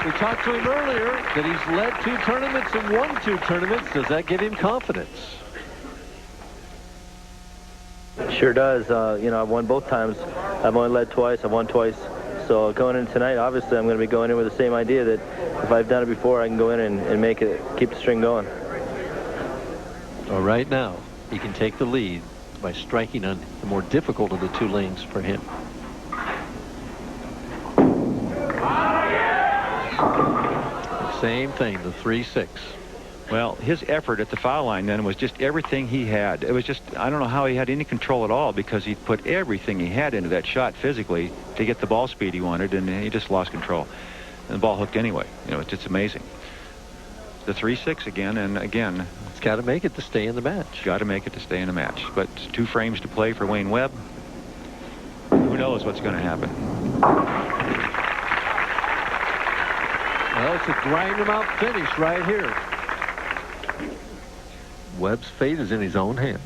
We talked to him earlier that he's led 2 tournaments and won 2 tournaments. Does that give him confidence? Sure does. You know, I've won both times. I've only led twice. I've won twice. So going in tonight, obviously, I'm going to be going in with the same idea that if I've done it before, I can go in and make it, keep the string going. Well, right now, he can take the lead by striking on the more difficult of the two lanes for him. Same thing, the 3-6. Well, his effort at the foul line then was just everything he had. It was just, I don't know how he had any control at all, because he put everything he had into that shot physically to get the ball speed he wanted, and he just lost control. And the ball hooked anyway. You know, it's just amazing. The 3-6 again, and again. It's got to make it to stay in the match. Got to make it to stay in the match. But 2 frames to play for Wayne Webb. Who knows what's going to happen? Well, it's a grind-em-out finish right here. Webb's fate is in his own hands.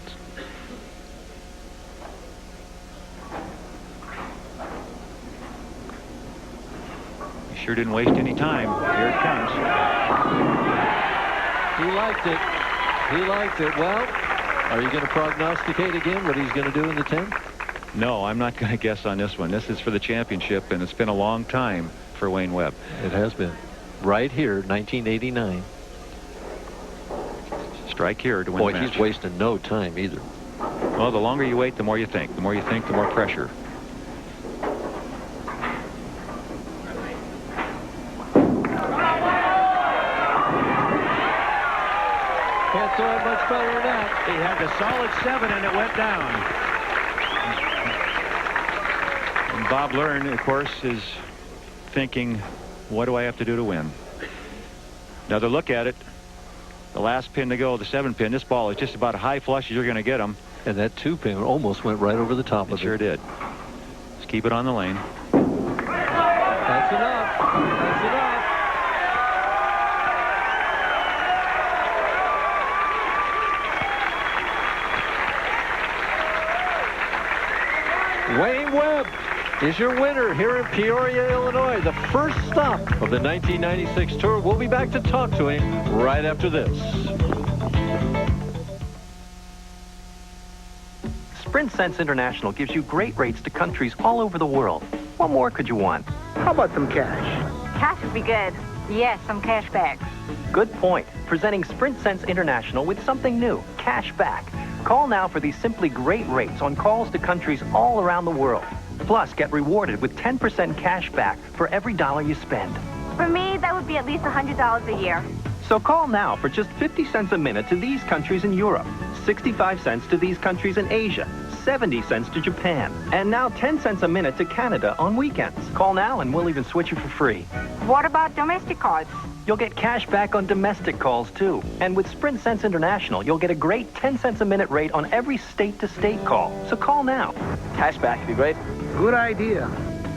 He sure didn't waste any time. Here it comes. He liked it. He liked it. Well, are you going to prognosticate again what he's going to do in the 10th? No, I'm not going to guess on this one. This is for the championship, and it's been a long time for Wayne Webb. It has been. Right here, 1989. Strike here to win Boy, the match. he's wasting no time either. Well, the longer you wait, the more you think. The more you think, the more pressure. Can't throw it much better than that. He had the solid 7, and it went down. And Bob Learn, of course, is thinking, what do I have to do to win? Another look at it. The last pin to go, the 7-pin. This ball is just about high flush as you're going to get them. And that 2-pin almost went right over the top of it. Sure did. Just keep it on the lane. That's enough. That's enough. Wayne Webb is your winner here in Peoria, Illinois. The first stop of the 1996 tour. We'll be back to talk to him right after this. Sprint Sense International gives you great rates to countries all over the world. What more could you want? How about some cash? Cash would be good. Yes, some cash back. Good point. Presenting Sprint Sense International with something new, cash back. Call now for these simply great rates on calls to countries all around the world. Plus, get rewarded with 10% cash back for every dollar you spend. For me, that would be at least $100 a year. So call now for just 50 cents a minute to these countries in Europe, 65 cents to these countries in Asia, 70 cents to Japan, and now 10 cents a minute to Canada on weekends. Call now and we'll even switch you for free. What about domestic calls? You'll get cash back on domestic calls, too. And with Sprint Sense International, you'll get a great 10 cents a minute rate on every state-to-state call. So call now. Cash back would be great. Good idea.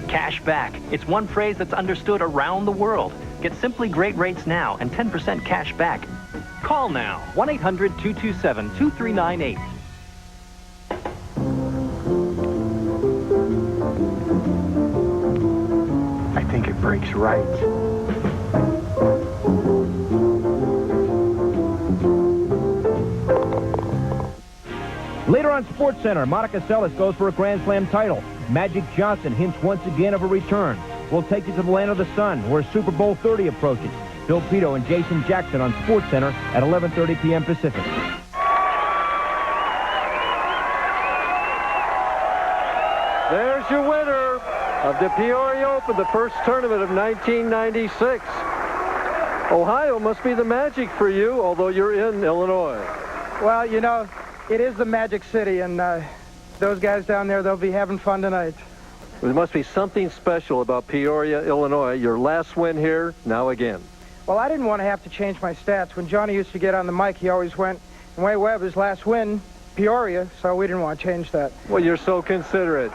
Cash back. It's one phrase that's understood around the world. Get simply great rates now and 10% cash back. Call now. 1-800-227-2398. I think it breaks right. Later on SportsCenter, Monica Seles goes for a Grand Slam title. Magic Johnson hints once again of a return. We'll take you to the land of the sun, where Super Bowl 30 approaches. Bill Pito and Jason Jackson on SportsCenter at 11:30 p.m. Pacific. There's your winner of the Peoria Open, the first tournament of 1996. Ohio must be the magic for you, although you're in Illinois. Well, you know, it is the Magic City, and those guys down there, they'll be having fun tonight. There must be something special about Peoria, Illinois. Your last win here, now again. Well, I didn't want to have to change my stats. When Johnny used to get on the mic, he always went, Wayne Webb, his last win, Peoria, so we didn't want to change that. Well, you're so considerate.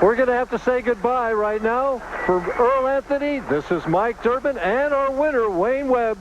We're going to have to say goodbye right now. For Earl Anthony, this is Mike Durbin, and our winner, Wayne Webb.